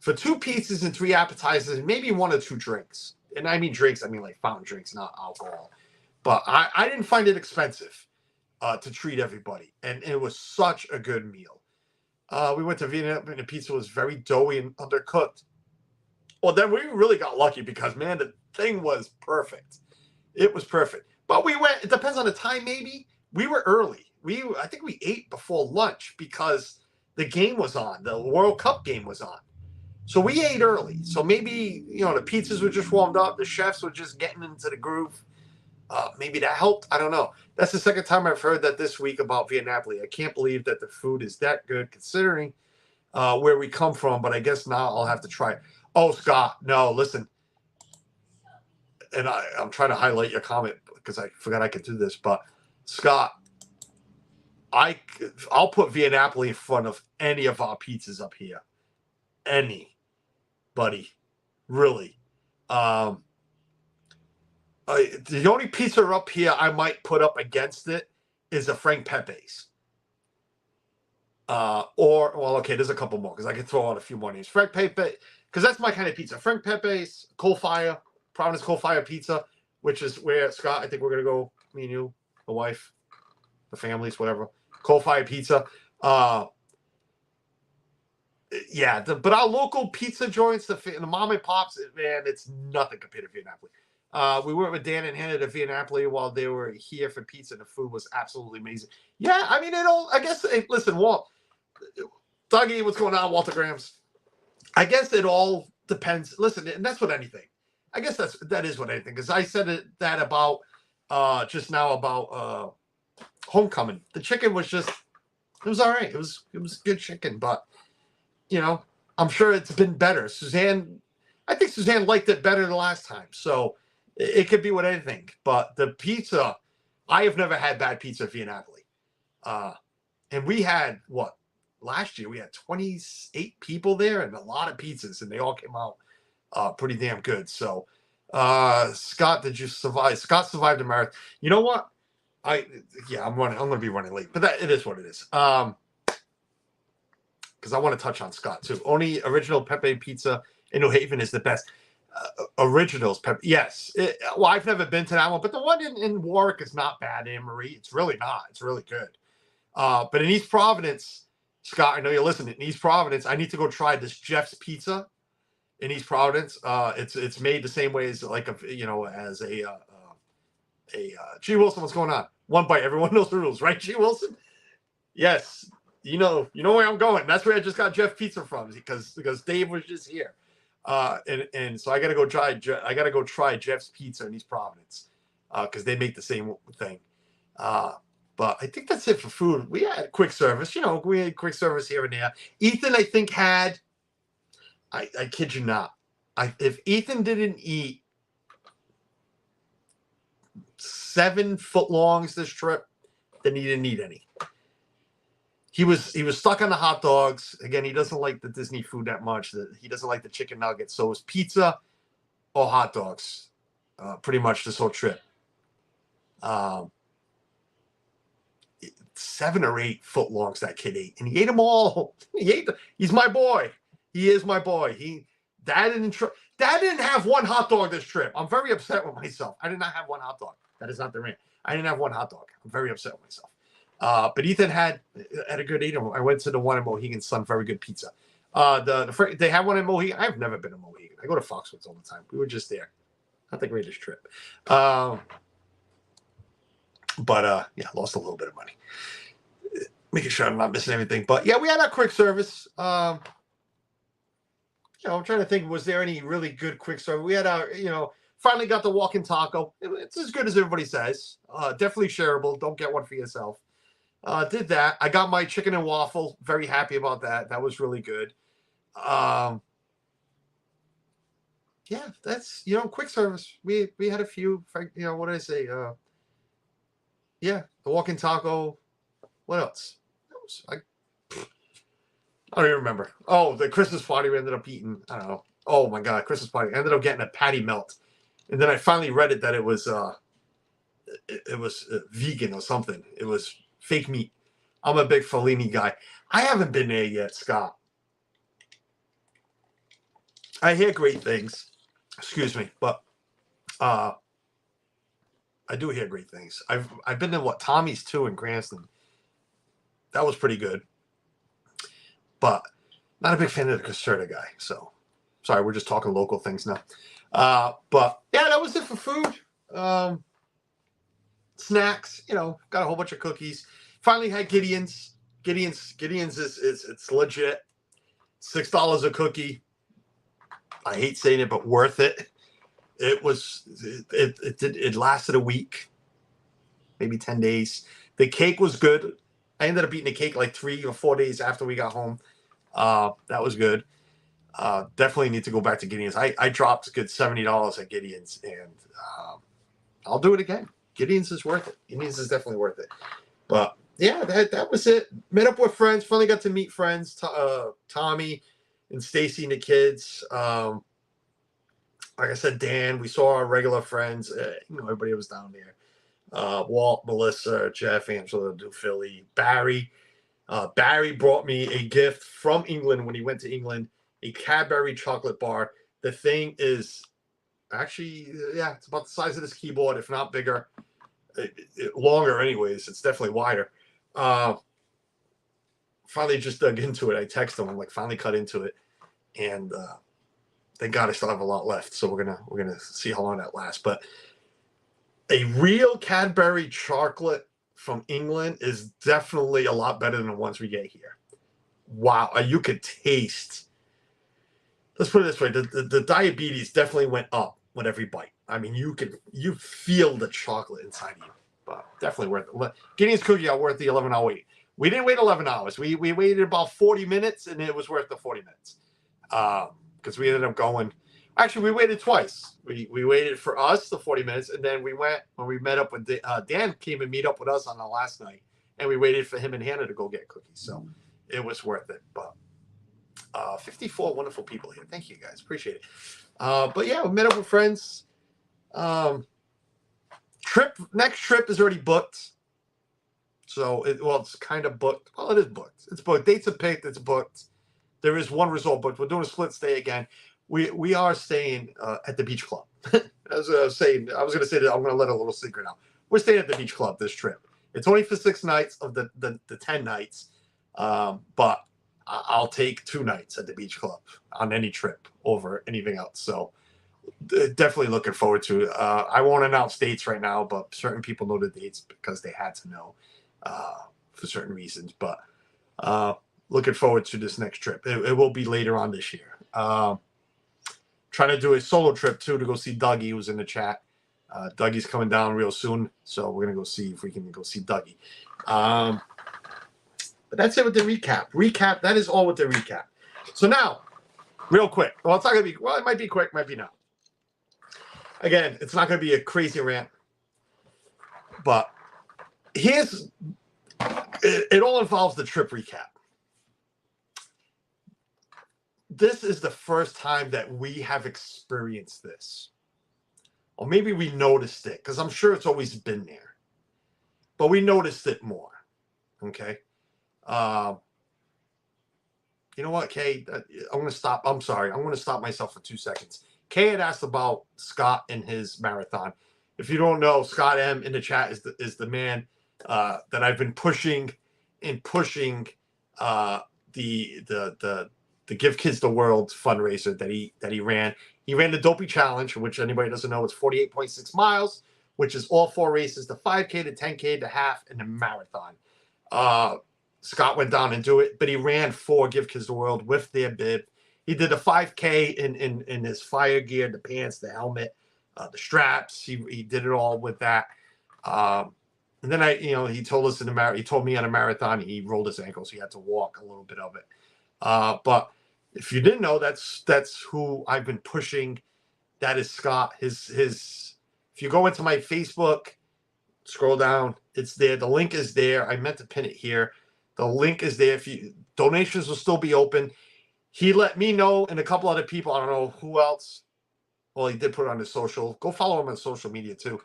Speaker 1: for 2 pizzas and 3 appetizers and maybe 1 or 2 drinks. And I mean drinks, I mean like fountain drinks, not alcohol. But I didn't find it expensive to treat everybody. And it was such a good meal. We went to Vietnam and the pizza was very doughy and undercooked. Well, then we really got lucky because, man, the thing was perfect. It was perfect. But we went, it depends on the time maybe. We were early. I think we ate before lunch because the game was on. The World Cup game was on. So we ate early. So maybe, the pizzas were just warmed up. The chefs were just getting into the groove. Maybe that helped. I don't know. That's the second time I've heard that this week about Via Napoli. I can't believe that the food is that good considering where we come from. But I guess now I'll have to try it. Oh, Scott. No, listen. And I'm trying to highlight your comment because I forgot I could do this. But, Scott, I'll put Via Napoli in front of any of our pizzas up here. Any. Buddy. Really. The only pizza up here I might put up against it is a Frank Pepe's. There's a couple more because I can throw out a few more names. Frank Pepe, because that's my kind of pizza. Frank Pepe's, Coal Fire, Providence Coal Fire Pizza, which is where, Scott, I think we're going to go, me and you, the wife, the families, whatever. Coal Fire Pizza. Yeah, but our local pizza joints, the mom and pops, man, it's nothing compared to Via Napoli. We went with Dan and Hannah to Via Napoli while they were here for pizza, and the food was absolutely amazing. Yeah, I mean, I guess, listen, Walt, Dougie, what's going on, Walter Grams? I guess it all depends. Listen, and that's what anything. I guess that is what anything. Because I said that about just now about Homecoming. The chicken was just, it was all right. It was good chicken, but I'm sure it's been better. I think Suzanne liked it better the last time. So it could be with anything. But the pizza, I have never had bad pizza at Via Napoli. And we had, last year we had 28 people there and a lot of pizzas, and they all came out pretty damn good. So, Scott, did you survive? Scott survived the marathon. You know what? I'm going to be running late, but it is what it is. Because I want to touch on Scott too. Only original Pepe pizza in New Haven is the best. Originals Pepe, yes. I've never been to that one, but the one in Warwick is not bad, Anne Marie. It's really not. It's really good. But in East Providence, Scott, I know you're listening. In East Providence, I need to go try this Jeff's Pizza in East Providence. It's made the same way as as a G. Wilson. What's going on? One bite. Everyone knows the rules, right? G. Wilson. Yes. You know where I'm going. That's where I just got Jeff Pizza from because Dave was just here, and so I gotta go try Jeff's Pizza in East Providence, because they make the same thing. But I think that's it for food. We had quick service. We had quick service here and there. Ethan, I think, had. I kid you not. If Ethan didn't eat 7 footlongs this trip, then he didn't eat any. He was stuck on the hot dogs. Again, he doesn't like the Disney food that much. He doesn't like the chicken nuggets. So it was pizza or hot dogs, pretty much this whole trip. 7 or 8 footlongs that kid ate, and he ate them all. He's my boy. He is my boy. Dad didn't have one hot dog this trip. I'm very upset with myself. I did not have one hot dog. That is not the rant. I didn't have one hot dog. I'm very upset with myself. But Ethan had a good eater. I went to the one in Mohegan Sun, very good pizza. They have one in Mohegan. I've never been to Mohegan. I go to Foxwoods all the time. We were just there. Not the greatest trip. But lost a little bit of money. Making sure I'm not missing anything. But yeah, we had our quick service. I'm trying to think, was there any really good quick service? We had our, finally got the walk-in taco. It's as good as everybody says. Definitely shareable. Don't get one for yourself. Did that. I got my chicken and waffle. Very happy about that. That was really good. That's, quick service. We had a few, what did I say? The walk-in taco. What else? I don't even remember. Oh, the Christmas party we ended up eating. I don't know. Oh my God, Christmas party. I ended up getting a patty melt. And then I finally read it that it was vegan or something. It was fake meat. I'm a big Fellini guy. I haven't been there yet, Scott. I hear great things. Excuse me, but I do hear great things. I've been to Tommy's too in Cranston. That was pretty good. But not a big fan of the Caserta guy. So sorry, we're just talking local things now. But yeah, that was it for food. Snacks, got a whole bunch of cookies. Finally had Gideon's. Gideon's is it's legit. $6 a cookie. I hate saying it, but worth it. It lasted a week, maybe 10 days. The cake was good. I ended up eating the cake like 3 or 4 days after we got home. That was good. Definitely need to go back to Gideon's. I dropped a good $70 at Gideon's, and I'll do it again. Gideon's is worth it. Gideon's is definitely worth it. But yeah, that was it. Met up with friends. Finally got to meet friends. Tommy and Stacy and the kids. Like I said, Dan. We saw our regular friends. Everybody was down there. Walt, Melissa, Jeff, Angela, Philly, Barry. Barry brought me a gift from England when he went to England, a Cadbury chocolate bar. The thing is actually, it's about the size of this keyboard, if not bigger. Longer anyways. It's definitely wider. finally just dug into it. I texted him. I'm like, finally cut into it, and thank God I still have a lot left. So we're gonna see how long that lasts. But a real Cadbury chocolate from England is definitely a lot better than the ones we get here. Wow, you could taste. Let's put it this way: the diabetes definitely went up with every bite. I mean, you feel the chocolate inside of you, but definitely worth it. Gideon's cookie are worth the 11-hour wait. We didn't wait 11 hours. We waited about 40 minutes, and it was worth the 40 minutes because we ended up going. Actually, we waited twice. We waited for us the 40 minutes, and then we went when we met up with Dan came and meet up with us on the last night, and we waited for him and Hannah to go get cookies. So it was worth it. But 54 wonderful people here. Thank you guys. Appreciate it. But yeah, we met up with friends. Next trip is already booked. So it's kind of booked. Well, it is booked. It's booked. Dates are picked. It's booked. There is one resort booked. We're doing a split stay again. We are staying at the beach club. As I was saying, I was going to say that I'm going to let a little secret out. We're staying at the beach club this trip. It's only for 6 nights of the 10 nights, but I'll take 2 nights at the beach club on any trip over anything else. So definitely looking forward to it. I won't announce dates right now, but certain people know the dates because they had to know for certain reasons. But looking forward to this next trip. It will be later on this year. Trying to do a solo trip too to go see Dougie, who's in the chat. Dougie's coming down real soon, so we're gonna go see if we can go see Dougie. But that's it with the recap. That is all with the recap. So now, real quick. Well, it's not gonna be. Well, it might be quick, might be not. Again, it's not gonna be a crazy rant, but it all involves the trip recap. This is the first time that we have experienced this. Or maybe we noticed it, because I'm sure it's always been there. But we noticed it more. Okay? You know what, Kay? I'm going to stop. I'm sorry. I'm going to stop myself for 2 seconds. Kay had asked about Scott and his marathon. If you don't know, Scott M in the chat is the man that I've been pushing the Give Kids the World fundraiser that he ran. He ran the Dopey Challenge, which anybody doesn't know, it's 48.6 miles, which is all 4 races, the 5K, the 10K, the half, and the marathon. Scott went down and do it, but he ran for Give Kids the World with their bib. He did the 5K in his fire gear, the pants, the helmet, the straps. He did it all with that. And then he told us he told me on a marathon, he rolled his ankle, so he had to walk a little bit of it. But if you didn't know, that's who I've been pushing. That is Scott. His if you go into my Facebook, scroll down, it's there. The link is there. I meant to pin it here. The link is there. Donations will still be open. He let me know and a couple other people. I don't know who else. Well, he did put it on his social. Go follow him on social media too.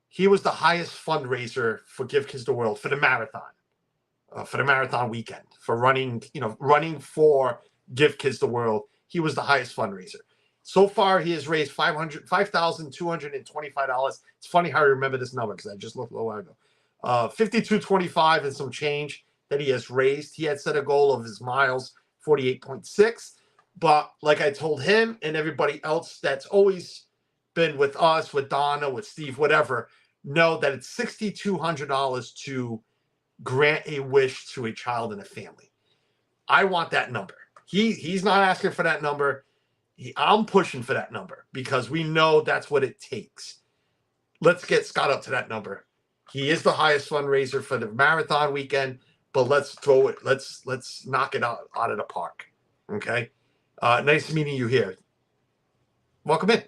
Speaker 1: He was the highest fundraiser for Give Kids the World for the marathon. For the marathon weekend, for running for Give Kids the World. He was the highest fundraiser. So far, he has raised $5,225. It's funny how I remember this number because I just looked a little while ago. $52.25 and some change that he has raised. He had set a goal of his miles, 48.6. But like I told him and everybody else that's always been with us, with Donna, with Steve, whatever, know that it's $6,200 to grant a wish to a child and a family. I want that number. He's not asking for that number. I'm pushing for that number because we know that's what it takes. Let's get Scott up to that number. He is the highest fundraiser for the marathon weekend, but let's throw it. Let's knock it out of the park. Okay. Nice meeting you here. Welcome in.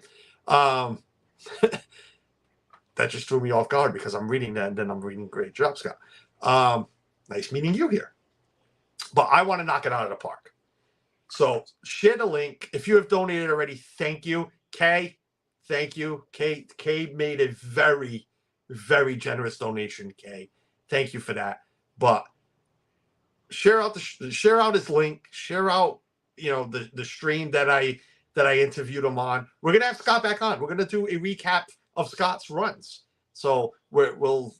Speaker 1: That just threw me off guard because I'm reading that and then I'm reading great job, Scott. Nice meeting you here. But I want to knock it out of the park. So share the link. If you have donated already, thank you. Kay, thank you. Kay made a very, very generous donation, Kay. Thank you for that. But share out his link. Share out, the stream that I interviewed him on. We're gonna have Scott back on. We're gonna do a recap of Scott's runs. So we'll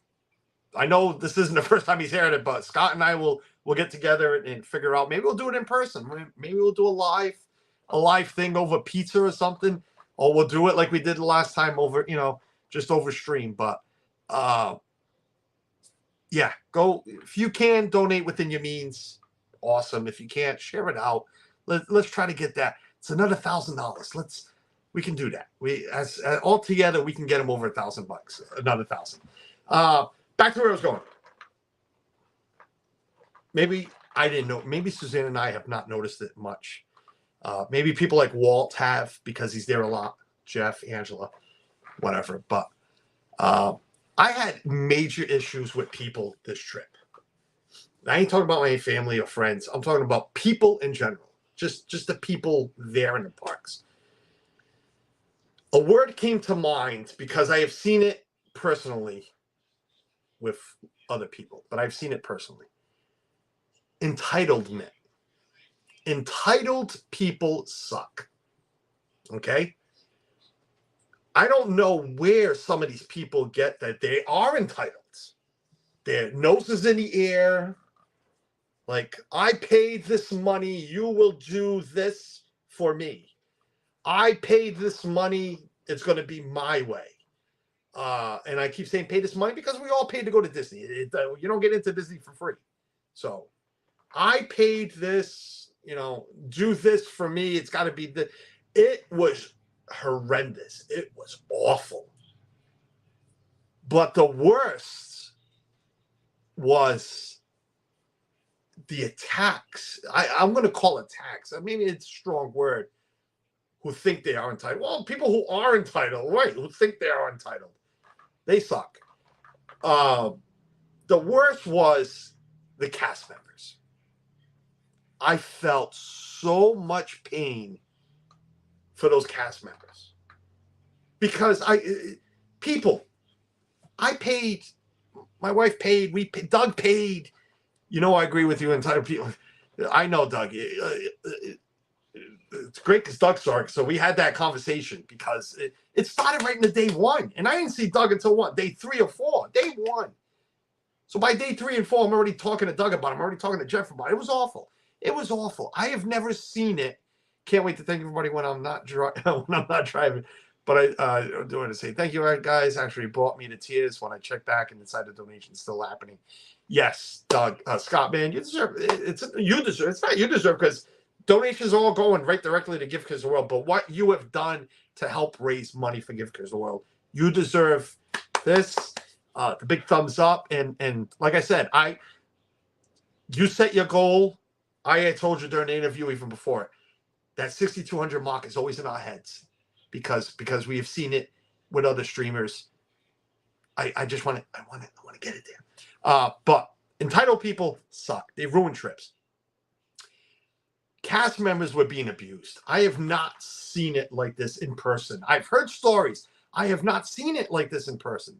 Speaker 1: I know this isn't the first time he's hearing it, but Scott and I will get together and figure out. Maybe we'll do it in person. Maybe we'll do a live thing over pizza or something, or we'll do it like we did the last time over, just over stream. But yeah, go if you can donate within your means. Awesome. If you can't, share it out. Let's try to get that. It's another $1,000. We can do that. We as all together we can get him over $1,000. Another 1,000. Back to where I was going. Maybe I didn't know. Maybe Suzanne and I have not noticed it much. Maybe people like Walt have because he's there a lot. Jeff, Angela, whatever. But I had major issues with people this trip. I ain't talking about my family or friends. I'm talking about people in general. Just the people there in the parks. A word came to mind because I have seen it personally with other people, but I've seen it personally. Entitlement. Entitled people suck. Okay? I don't know where some of these people get that they are entitled. Their nose is in the air. Like, I paid this money, you will do this for me. I paid this money, it's going to be my way. And I keep saying pay this money because we all paid to go to Disney. You don't get into Disney for free. So I paid this, do this for me. It's got to be it was horrendous. It was awful. But the worst was the attacks. I'm going to call attacks. Maybe it's a strong word. Who think they are entitled. Well, people who are entitled, right, who think they are entitled. They suck. The worst was the cast members. I felt so much pain for those cast members. Because I paid, my wife paid, Doug paid. I agree with you, entitled people. I know, Doug. It's great because Doug saw it. So we had that conversation because it started right in the day one. And I didn't see Doug until day 3 or 4. Day 1. So by day 3 and 4, I'm already talking to Doug about it. I'm already talking to Jeff about it. It was awful. It was awful. I have never seen it. Can't wait to thank everybody when I'm not driving. But I do want to say thank you, guys. Actually brought me to tears when I checked back and decided the donation's still happening. Yes, Doug, Scott, man, you deserve it. It's not you deserve because donations are all going right directly to Gift Cards of the World. But what you have done to help raise money for Gift Cards of the World, you deserve this. The big thumbs up. And like I said, you set your goal. I had told you during the interview even before that 6,200 mark is always in our heads because we have seen it with other streamers. I want to get it there. But entitled people suck. They ruin trips. Cast members were being abused. I have not seen it like this in person. I've heard stories. I have not seen it like this in person.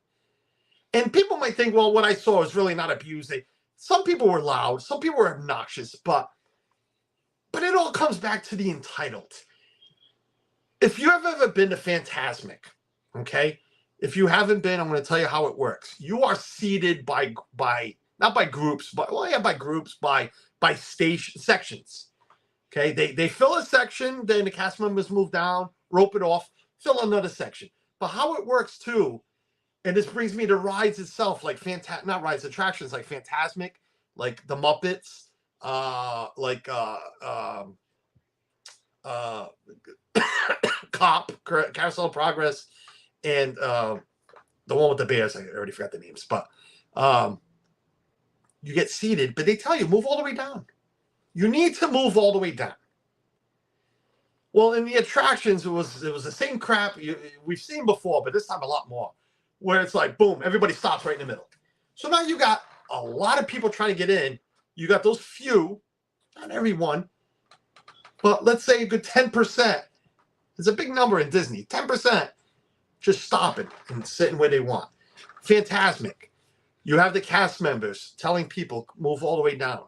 Speaker 1: And people might think, well, what I saw is really not abused. Some people were loud. Some people were obnoxious. But it all comes back to the entitled. If you have ever been to Fantasmic, okay? If you haven't been, I'm going to tell you how it works. You are seated by not by groups, but by groups, by station sections. Okay, they fill a section, then the cast members move down, rope it off, fill another section. But how it works too, and this brings me to rides itself, like not rides, attractions like Fantasmic, like the Muppets, Cop, Carousel of Progress, and the one with the bears. I already forgot the names, but you get seated, but they tell you move all the way down. You need to move all the way down. Well, in the attractions, it was the same crap we've seen before, but this time a lot more, where it's like, boom, everybody stops right in the middle. So now you got a lot of people trying to get in. You got those few, not everyone, but let's say a good 10%. It's a big number in Disney. 10% just stopping and sitting where they want. Fantasmic. You have the cast members telling people move all the way down.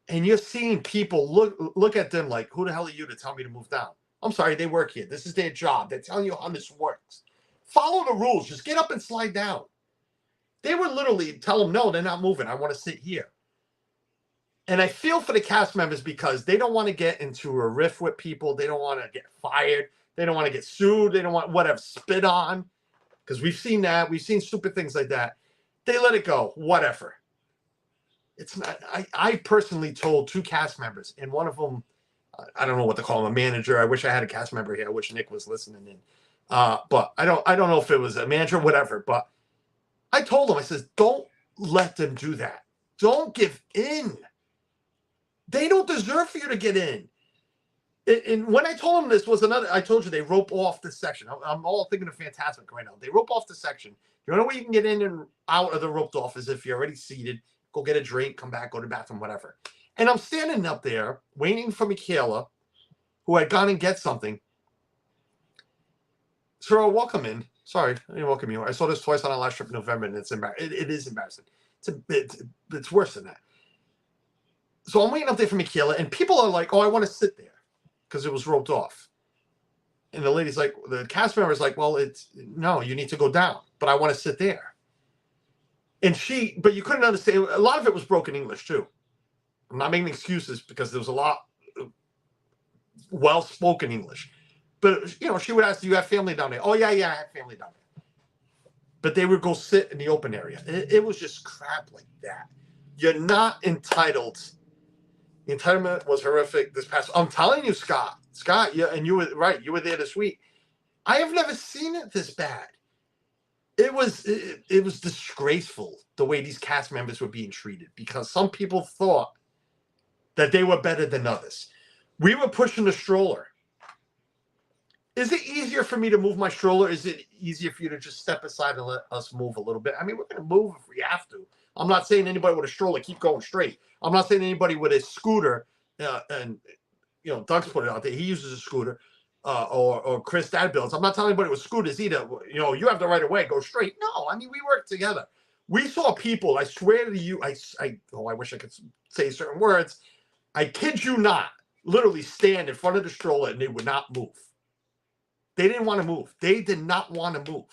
Speaker 1: And you're seeing people look at them like, who the hell are you to tell me to move down? I'm sorry, they work here. This is their job. They're telling you how this works. Follow the rules. Just get up and slide down. They would literally tell them, no, they're not moving. I want to sit here. And I feel for the cast members because they don't want to get into a riff with people. They don't want to get fired. They don't want to get sued. They don't want whatever spit on. Because we've seen that. We've seen stupid things like that. They let it go. Whatever. It's not. I personally told 2 cast members, and one of them, I don't know what to call him, a manager. I wish I had a cast member here. I wish Nick was listening in. But I don't know if it was a manager, whatever. But I told him, I says, don't let them do that. Don't give in. They don't deserve for you to get in. And when I told them this was another, I told you they rope off the section. I'm all thinking of Fantastic right now. They rope off the section. The only way you can get in and out of the roped off is if you're already seated. Go get a drink, come back, go to the bathroom, whatever. And I'm standing up there waiting for Michaela, who had gone and get something. So welcome in. Sorry, I didn't welcome you. I saw this twice on our last trip in November, and it's embarrassing. It is embarrassing. It's worse than that. So I'm waiting up there for Michaela, and people are like, oh, I want to sit there because it was roped off. And the lady's like, the cast member's like, well, no, you need to go down, but I want to sit there. And but you couldn't understand. A lot of it was broken English too. I'm not making excuses because there was a lot of well-spoken English. But, she would ask, do you have family down there? Oh, yeah, I have family down there. But they would go sit in the open area. It was just crap like that. You're not entitled. The entitlement was horrific this past. I'm telling you, Scott, yeah, and you were right. You were there this week. I have never seen it this bad. It was disgraceful the way these cast members were being treated because some people thought that they were better than others. We were pushing the stroller. Is it easier for me to move my stroller? Is it easier for you to just step aside and let us move a little bit? I mean, we're going to move if we have to. I'm not saying anybody with a stroller keep going straight. I'm not saying anybody with a scooter, and Doug's put it out there. He uses a scooter, or Chris Dad builds. I'm not telling anybody with scooters either. You have the right of way, go straight. No, I mean we work together. We saw people. I swear to you, I wish I could say certain words. I kid you not, literally stand in front of the stroller and they would not move. They didn't want to move. They did not want to move.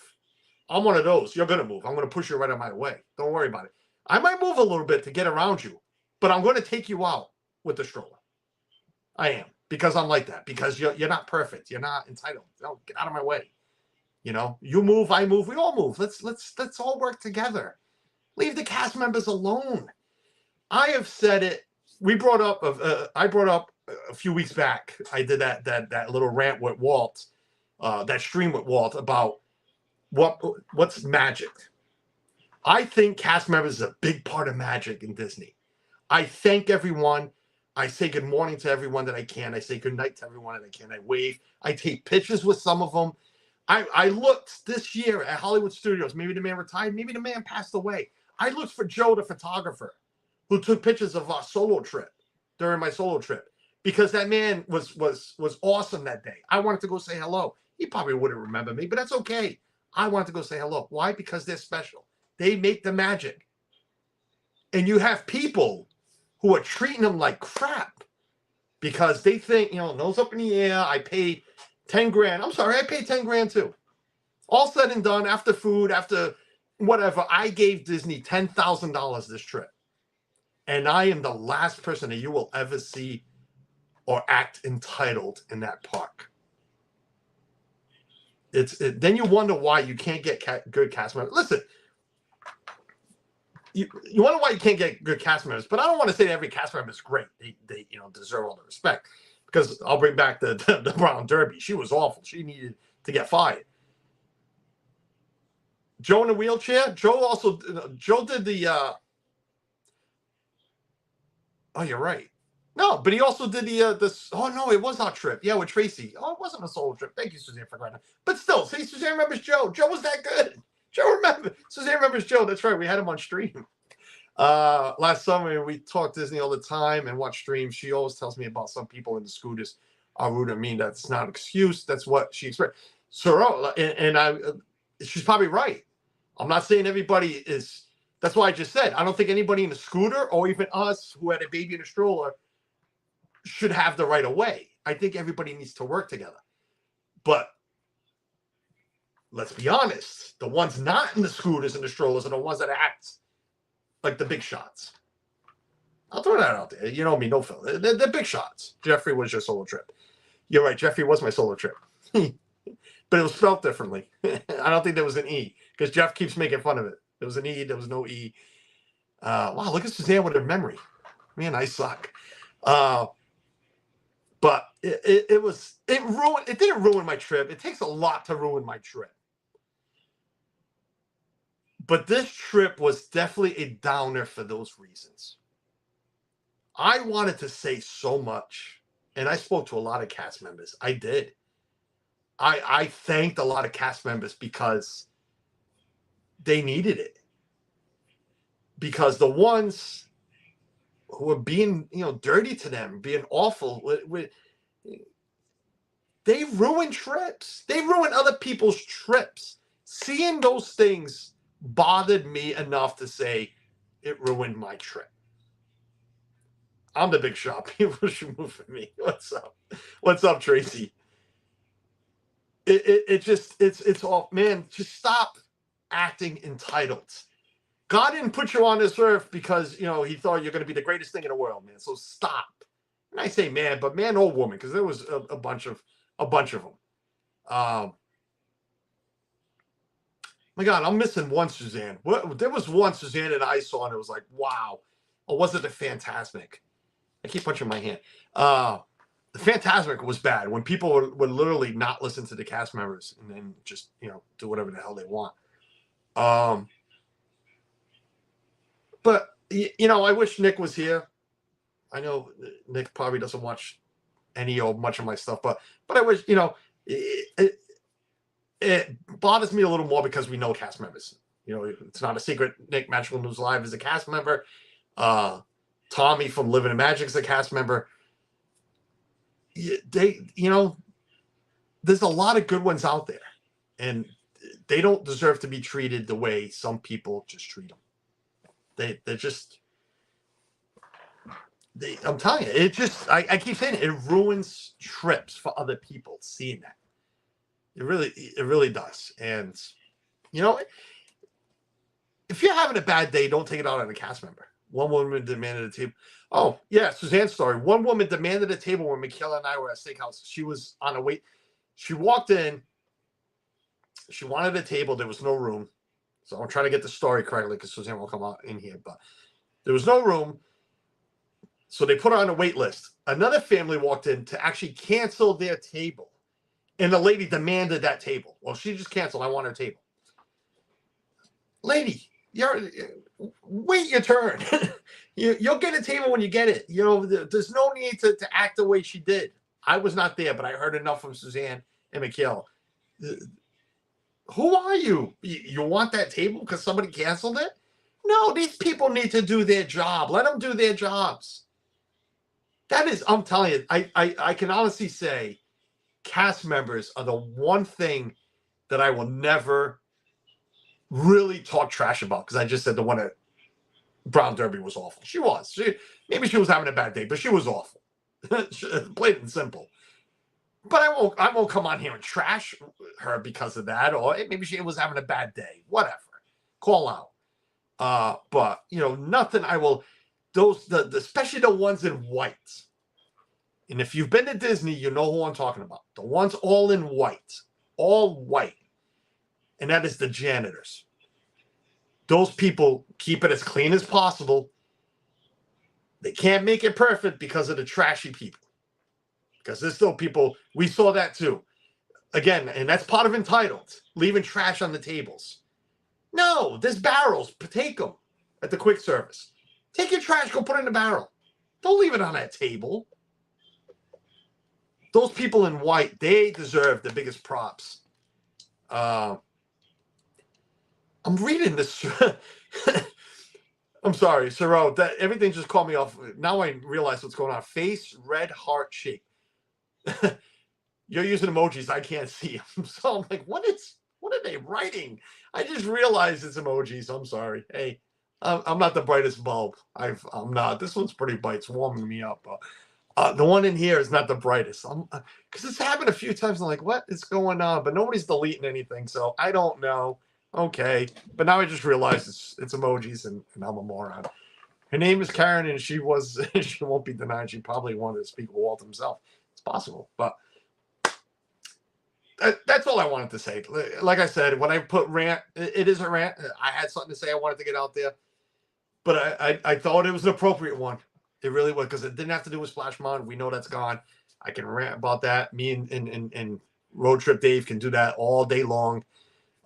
Speaker 1: I'm one of those. You're going to move. I'm going to push you right out of my way. Don't worry about it. I might move a little bit to get around you, but I'm going to take you out with the stroller. I am, because I'm like that, because you're not perfect. You're not entitled. No, get out of my way. You move, I move, we all move. Let's all work together. Leave the cast members alone. I have said it. I brought up a few weeks back. I did that little rant with Walt, that stream with Walt about what's magic. I think cast members is a big part of magic in Disney. I thank everyone. I say good morning to everyone that I can. I say good night to everyone that I can. I wave. I take pictures with some of them. I looked this year at Hollywood Studios. Maybe the man retired. Maybe the man passed away. I looked for Joe, the photographer, who took pictures of our solo trip during my solo trip, because that man was awesome that day. I wanted to go say hello. He probably wouldn't remember me, but that's okay. I wanted to go say hello. Why? Because they're special. They make the magic. And you have people who are treating them like crap because they think, nose up in the air, I paid 10 grand. I'm sorry, I paid 10 grand too. All said and done, after food, after whatever, I gave Disney $10,000 this trip. And I am the last person that you will ever see or act entitled in that park. Then you wonder why you can't get good cast members. Listen, you wonder why you can't get good cast members, but I don't want to say that every cast member is great. They deserve all the respect, because I'll bring back the Brown Derby. She was awful. She needed to get fired. Joe in the wheelchair. Joe did the. Oh, you're right. No, but he also did this. Oh no, it was our trip. Yeah, with Tracy. Oh, it wasn't a solo trip. Thank you, Suzanne, for granting. But still, see, Suzanne remembers Joe. Joe was that good. Joe Suzanne remembers Joe. That's right. We had him on stream. Last summer we talked Disney all the time and watch streams. She always tells me about some people in the scooters are rude to me. That's not an excuse. That's what she experienced. So, she's probably right. I'm not saying everybody is. That's why I just said I don't think anybody in a scooter or even us who had a baby in a stroller should have the right of way. I think everybody needs to work together. But let's be honest, the ones not in the scooters and the strollers are the ones that act like the big shots. I'll throw that out there. You know me, no filler. They're big shots. Jeffrey was your solo trip. You're right. Jeffrey was my solo trip. But it was spelled differently. I don't think there was an E because Jeff keeps making fun of it. There was an E. There was no E. Wow, look at Suzanne with her memory. Man, I suck. But it didn't ruin my trip. It takes a lot to ruin my trip. But this trip was definitely a downer for those reasons. I wanted to say so much, and I spoke to a lot of cast members. I did. I thanked a lot of cast members because they needed it. Because the ones who were being, dirty to them, being awful, they ruin trips. They ruin other people's trips. Seeing those things bothered me enough to say it ruined my trip. I'm the big shot. People should move for me. What's up? What's up, Tracy? It's all, man, just stop acting entitled. God didn't put you on this earth because, he thought you're going to be the greatest thing in the world, man. So stop. And I say man, but man or woman, because there was a bunch of them. My God, I'm missing one Suzanne. There was one Suzanne that I saw, and it was like, wow. Or was it the Fantasmic? I keep punching my hand. The Fantasmic was bad when people would literally not listen to the cast members and then just, do whatever the hell they want. But, I wish Nick was here. I know Nick probably doesn't watch any or much of my stuff, but I wish, it bothers me a little more because we know cast members. It's not a secret. Nick Magical News Live is a cast member. Tommy from Living in Magic is a cast member. There's a lot of good ones out there, and they don't deserve to be treated the way some people just treat them. I'm telling you, I keep saying it ruins trips for other people seeing that. It really does. And, if you're having a bad day, don't take it out on a cast member. One woman demanded a table. Oh, yeah, Suzanne's story. One woman demanded a table when Michaela and I were at Steakhouse. She was on a wait. She walked in. She wanted a table. There was no room. So I'm trying to get the story correctly because Suzanne will come out in here. But there was no room. So they put her on a wait list. Another family walked in to actually cancel their table. And the lady demanded that table. Well, she just canceled. I want her table. Lady, wait your turn. You'll get a table when you get it. There's no need to act the way she did. I was not there, but I heard enough from Suzanne and Mikhail. Who are you? You want that table because somebody canceled it? No, these people need to do their job. Let them do their jobs. That is, I'm telling you, I can honestly say cast members are the one thing that I will never really talk trash about, because I just said the one at Brown Derby was awful. She was. Maybe she was having a bad day, but she was awful. Plain and simple. But I won't come on here and trash her because of that, or maybe she was having a bad day. Whatever. Call out. But nothing I will. Especially the ones in white. And if you've been to Disney, you know who I'm talking about. The ones all in white. All white. And that is the janitors. Those people keep it as clean as possible. They can't make it perfect because of the trashy people. Because there's still people, we saw that too. Again, and that's part of entitled, leaving trash on the tables. No, there's barrels. Take them at the quick service. Take your trash, go put it in the barrel. Don't leave it on that table. Those people in white, they deserve the biggest props. I'm reading this. I'm sorry, Siro. That everything just caught me off. Now I realize what's going on. Face, red, heart shape. You're using emojis. I can't see them. So I'm like, what are they writing? I just realized it's emojis. I'm sorry. Hey, I'm not the brightest bulb. I'm not. This one's pretty bright. It's warming me up. The one in here is not the brightest. Because it's happened a few times. I'm like, what is going on? But nobody's deleting anything, so I don't know. Okay, but now I just realized it's emojis, and I'm a moron. Her name is Karen, and she won't be denied. She probably wanted to speak with Walt himself. It's possible, but that's all I wanted to say. Like I said, when I put rant, it is a rant. I had something to say. I wanted to get out there, but I thought it was an appropriate one. It really was, because it didn't have to do with Splash Mountain. We know that's gone. I can rant about that. Me and Road Trip Dave can do that all day long.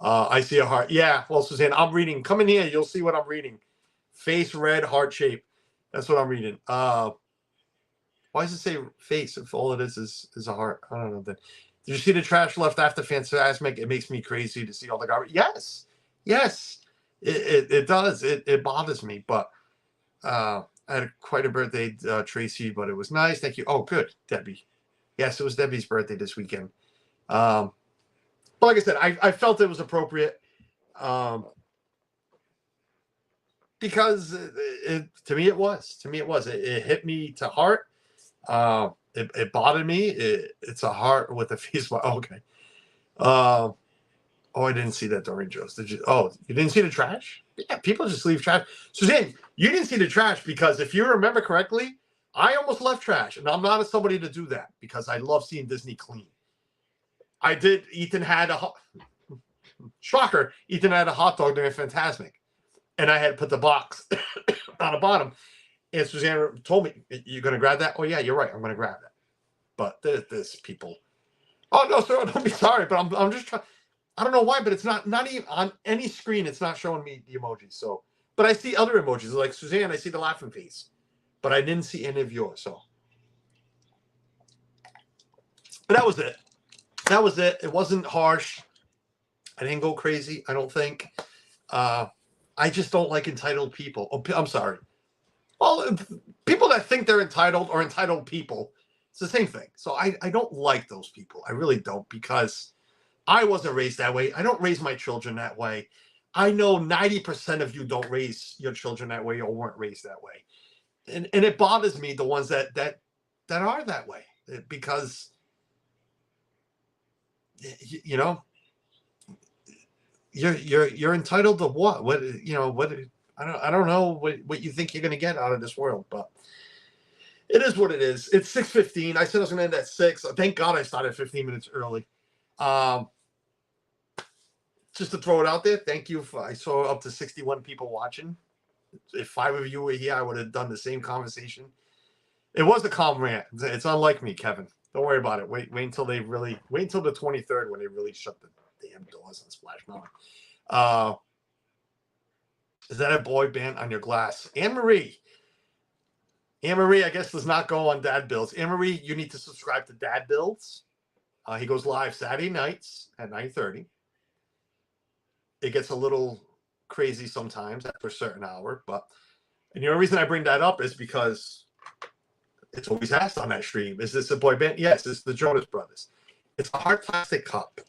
Speaker 1: I see a heart. Yeah, well, Suzanne, I'm reading. Come in here. You'll see what I'm reading. Face red, heart shape. That's what I'm reading. Why does it say face if all it is a heart? I don't know. Did you see the trash left after Fantasmic? It makes me crazy to see all the garbage. Yes. It does. It bothers me. But I had quite a birthday, Tracy, but it was nice. Thank you. Oh, good, Debbie. Yes, it was Debbie's birthday this weekend. But like I said, I felt it was appropriate. Because to me it was. It hit me to heart. It bothered me. It's a heart with a face. Okay. Oh, I didn't see that during Joe's. Did you? Oh, you didn't see the trash? Yeah, people just leave trash. Suzanne, you didn't see the trash because if you remember correctly, I almost left trash, and I'm not somebody to do that because I love seeing Disney clean. I did. Ethan had a shocker. Ethan had a hot dog during Fantasmic, and I had put the box on the bottom. And Suzanne told me, "You're going to grab that?" Oh yeah, you're right. I'm going to grab that. But this people. Oh no, sir, don't be sorry. But I'm just trying. I don't know why, but it's not even on any screen. It's not showing me the emojis. So, but I see other emojis like Suzanne. I see the laughing face, but I didn't see any of yours. So, but that was it. That was it. It wasn't harsh. I didn't go crazy. I don't think. I just don't like entitled people. Oh, I'm sorry. Well, people that think they're entitled or entitled people, it's the same thing. So I don't like those people. I really don't, because I wasn't raised that way. I don't raise my children that way. I know 90% of you don't raise your children that way or weren't raised that way. And it bothers me, the ones that are that way, because you know, you're entitled to what? What I don't know what you think you're going to get out of this world, but it is what it is. It's 6:15. I said I was going to end at 6. Thank God I started 15 minutes early. Just to throw it out there, thank you. I saw up to 61 people watching. If 5 of you were here, I would have done the same conversation. It was a calm rant. It's unlike me, Kevin. Don't worry about it. Wait until the 23rd when they really shut the damn doors on Splash Mountain. Is that a boy band on your glass? Anne-Marie, I guess, does not go on Dad Builds. Anne-Marie, you need to subscribe to Dad Builds. He goes live Saturday nights at 9:30. It gets a little crazy sometimes after a certain hour, and the only reason I bring that up is because it's always asked on that stream, is this a boy band? Yes, it's the Jonas Brothers. It's a hard plastic cup.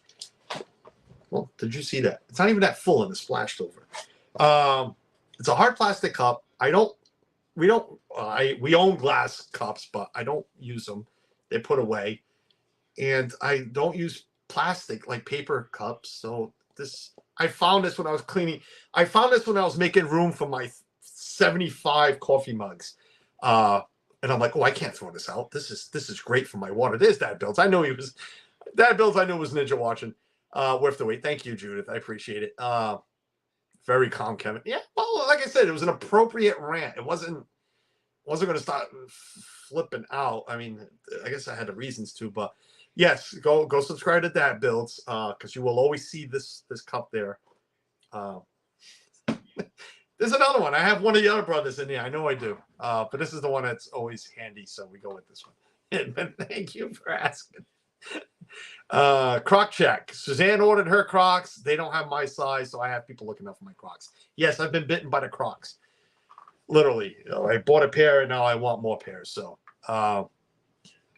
Speaker 1: Well, did you see that? It's not even that full and it's splashed over. It's a hard plastic cup. We own glass cups, but I don't use them. They're put away. And I don't use plastic, like paper cups. So I found this when I was cleaning. I found this when I was making room for my 75 coffee mugs. And I'm like, oh, I can't throw this out. This is great for my water. There's Dad Builds. I know he was Dad Builds. I know was Ninja watching. Worth the wait. Thank you, Judith. I appreciate it. Very calm, Kevin. Yeah. Well, like I said, it was an appropriate rant. It wasn't going to start flipping out. I mean, I guess I had the reasons to, but yes, go subscribe to Dad Builds, because you will always see this cup there. There's another one. I have one of the other brothers in there. I know I do. But this is the one that's always handy, so we go with this one. But thank you for asking. Croc check. Suzanne ordered her Crocs. They don't have my size, so I have people looking up for my Crocs. Yes, I've been bitten by the Crocs. Literally. I bought a pair, and now I want more pairs. So,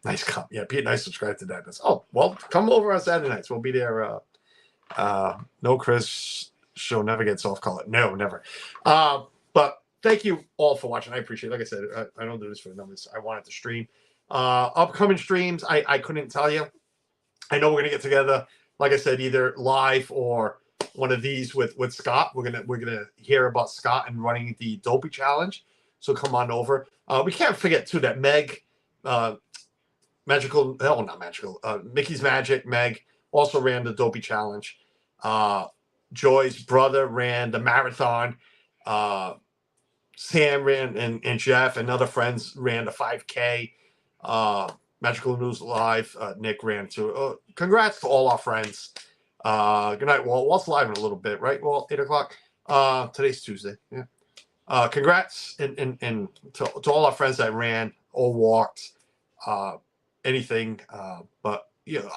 Speaker 1: nice cup. Yeah, be a nice subscribe to that. Oh, well, come over on Saturday nights. We'll be there. No Chris show never gets off color. No, never. But thank you all for watching. I appreciate it. Like I said, I don't do this for the numbers. I wanted to stream. Upcoming streams, I couldn't tell you. I know we're gonna get together, like I said, either live or one of these with Scott. We're gonna hear about Scott and running the Dopey Challenge. So come on over. We can't forget too that Meg, Magical, oh not Magical, Mickey's Magic, Meg also ran the Dopey Challenge. Joy's brother ran the marathon. Sam ran and Jeff and other friends ran the 5K. Magical News Live, Nick ran too. Congrats to all our friends. Good night, Walt. Walt's live in a little bit, right, Walt? 8 o'clock. Today's Tuesday. Yeah. Congrats and to all our friends that ran or walked, anything. But you know,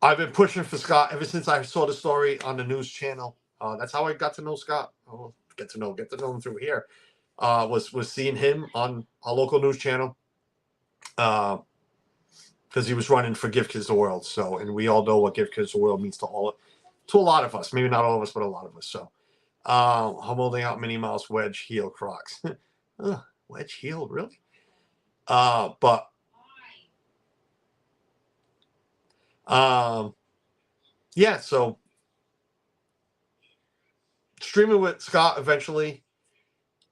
Speaker 1: I've been pushing for Scott ever since I saw the story on the news channel. That's how I got to know Scott. Get to know him through here. Was seeing him on a local news channel. Because he was running for Give Kids the World. So, and we all know what Give Kids the World means to a lot of us. Maybe not all of us, but a lot of us. So, I'm holding out Minnie Mouse wedge heel Crocs. Wedge heel, really? But yeah. So, streaming with Scott eventually.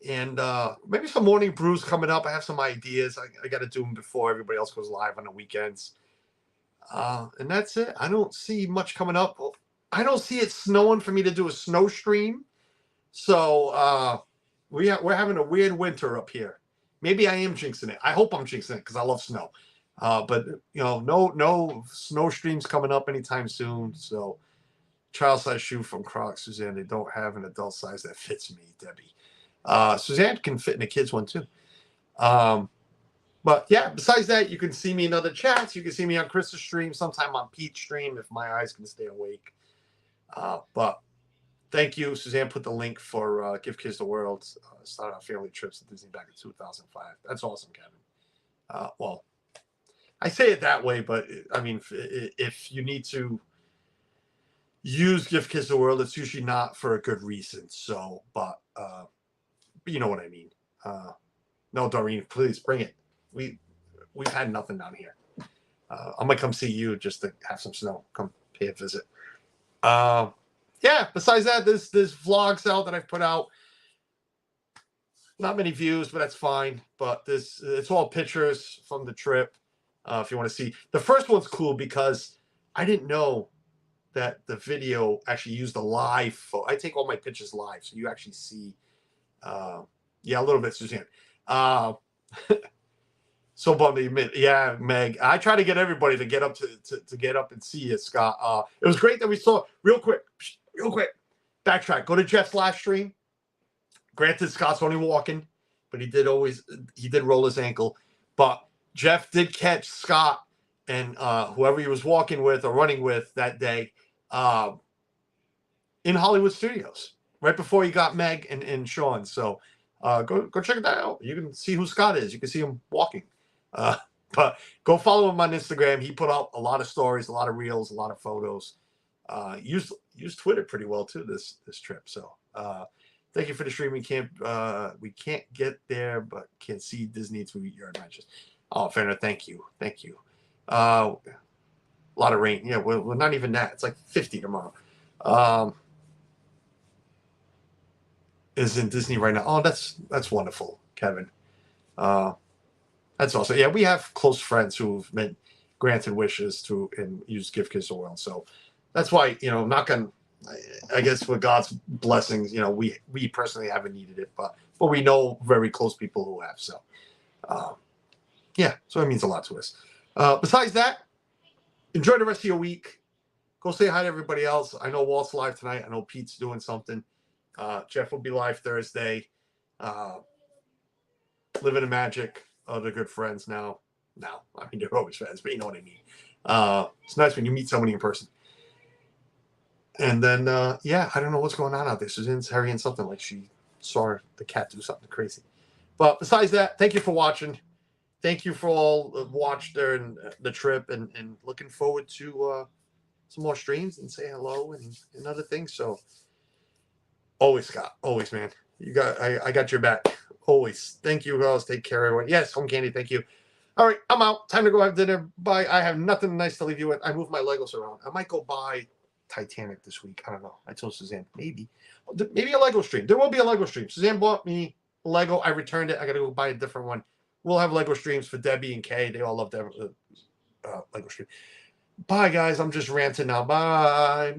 Speaker 1: And maybe some morning brews coming up. I have some ideas. I got to do them before everybody else goes live on the weekends. And that's it. I don't see much coming up. I don't see it snowing for me to do a snow stream. So we're having a weird winter up here. Maybe I am jinxing it. I hope I'm jinxing it because I love snow. But you know, no snow streams coming up anytime soon. So child size shoe from Crocs, Suzanne. They don't have an adult size that fits me, Debbie. Suzanne can fit in a kid's one too. But yeah, besides that, you can see me in other chats. You can see me on Chris's stream, sometime on Pete's stream if my eyes can stay awake. But thank you. Suzanne put the link for Give Kids the World. Start our family trips to Disney back in 2005. That's awesome, Kevin. Well, I say it that way, but I mean, if you need to use Give Kids the World, it's usually not for a good reason. So, but you know what I mean. No, Doreen, please bring it. We've had nothing down here. I'm gonna come see you just to have some snow. Come pay a visit. Yeah. Besides that, there's vlogs out that I've put out. Not many views, but that's fine. But it's all pictures from the trip. If you want to see, the first one's cool because I didn't know that the video actually used a live photo. I take all my pictures live, so you actually see. Yeah, a little bit, Suzanne. So bummed to admit, yeah, Meg. I try to get everybody to get up to get up and see you, Scott. It was great that we saw real quick. Backtrack. Go to Jeff's last stream. Granted, Scott's only walking, but he did roll his ankle. But Jeff did catch Scott and whoever he was walking with or running with that day in Hollywood Studios right before he got Meg and Sean. So go check that out. You can see who Scott is. You can see him walking. But go follow him on Instagram. He put out a lot of stories, a lot of reels, a lot of photos. Used Twitter pretty well too this trip. So thank you for the stream. We can't get there, but can see Disney through your adventures. Oh, fair enough. Thank you. A lot of rain. Yeah, well, not even that. It's like 50 tomorrow. Is in Disney right now. Oh, that's wonderful, Kevin. That's awesome. Yeah, we have close friends who've been granted wishes to and use Give Kids the World. So that's why, you know, I guess with God's blessings, you know, we personally haven't needed it, but we know very close people who have. So yeah, so it means a lot to us. Besides that, enjoy the rest of your week. Go say hi to everybody else. I know Walt's live tonight. I know Pete's doing something. Jeff will be live Thursday. Living the magic. Other good friends now. I mean, they're always friends, but you know what I mean. It's nice when you meet somebody in person. And then, yeah, I don't know what's going on out there. Suzanne's harrying something like she saw the cat do something crazy. But besides that, thank you for watching. Thank you for all watched during the trip and looking forward to some more streams and say hello and other things. So always, Scott, always, man. I got your back. Always. Thank you, girls. Take care, everyone. Yes, home candy. Thank you. All right, I'm out. Time to go have dinner. Bye. I have nothing nice to leave you with. I moved my Legos around. I might go buy Titanic this week. I don't know. I told Suzanne maybe a Lego stream. There will be a Lego stream. Suzanne bought me Lego. I returned it. I got to go buy a different one. We'll have Lego streams for Debbie and Kay. They all love Lego stream. Bye, guys. I'm just ranting now. Bye. Bye.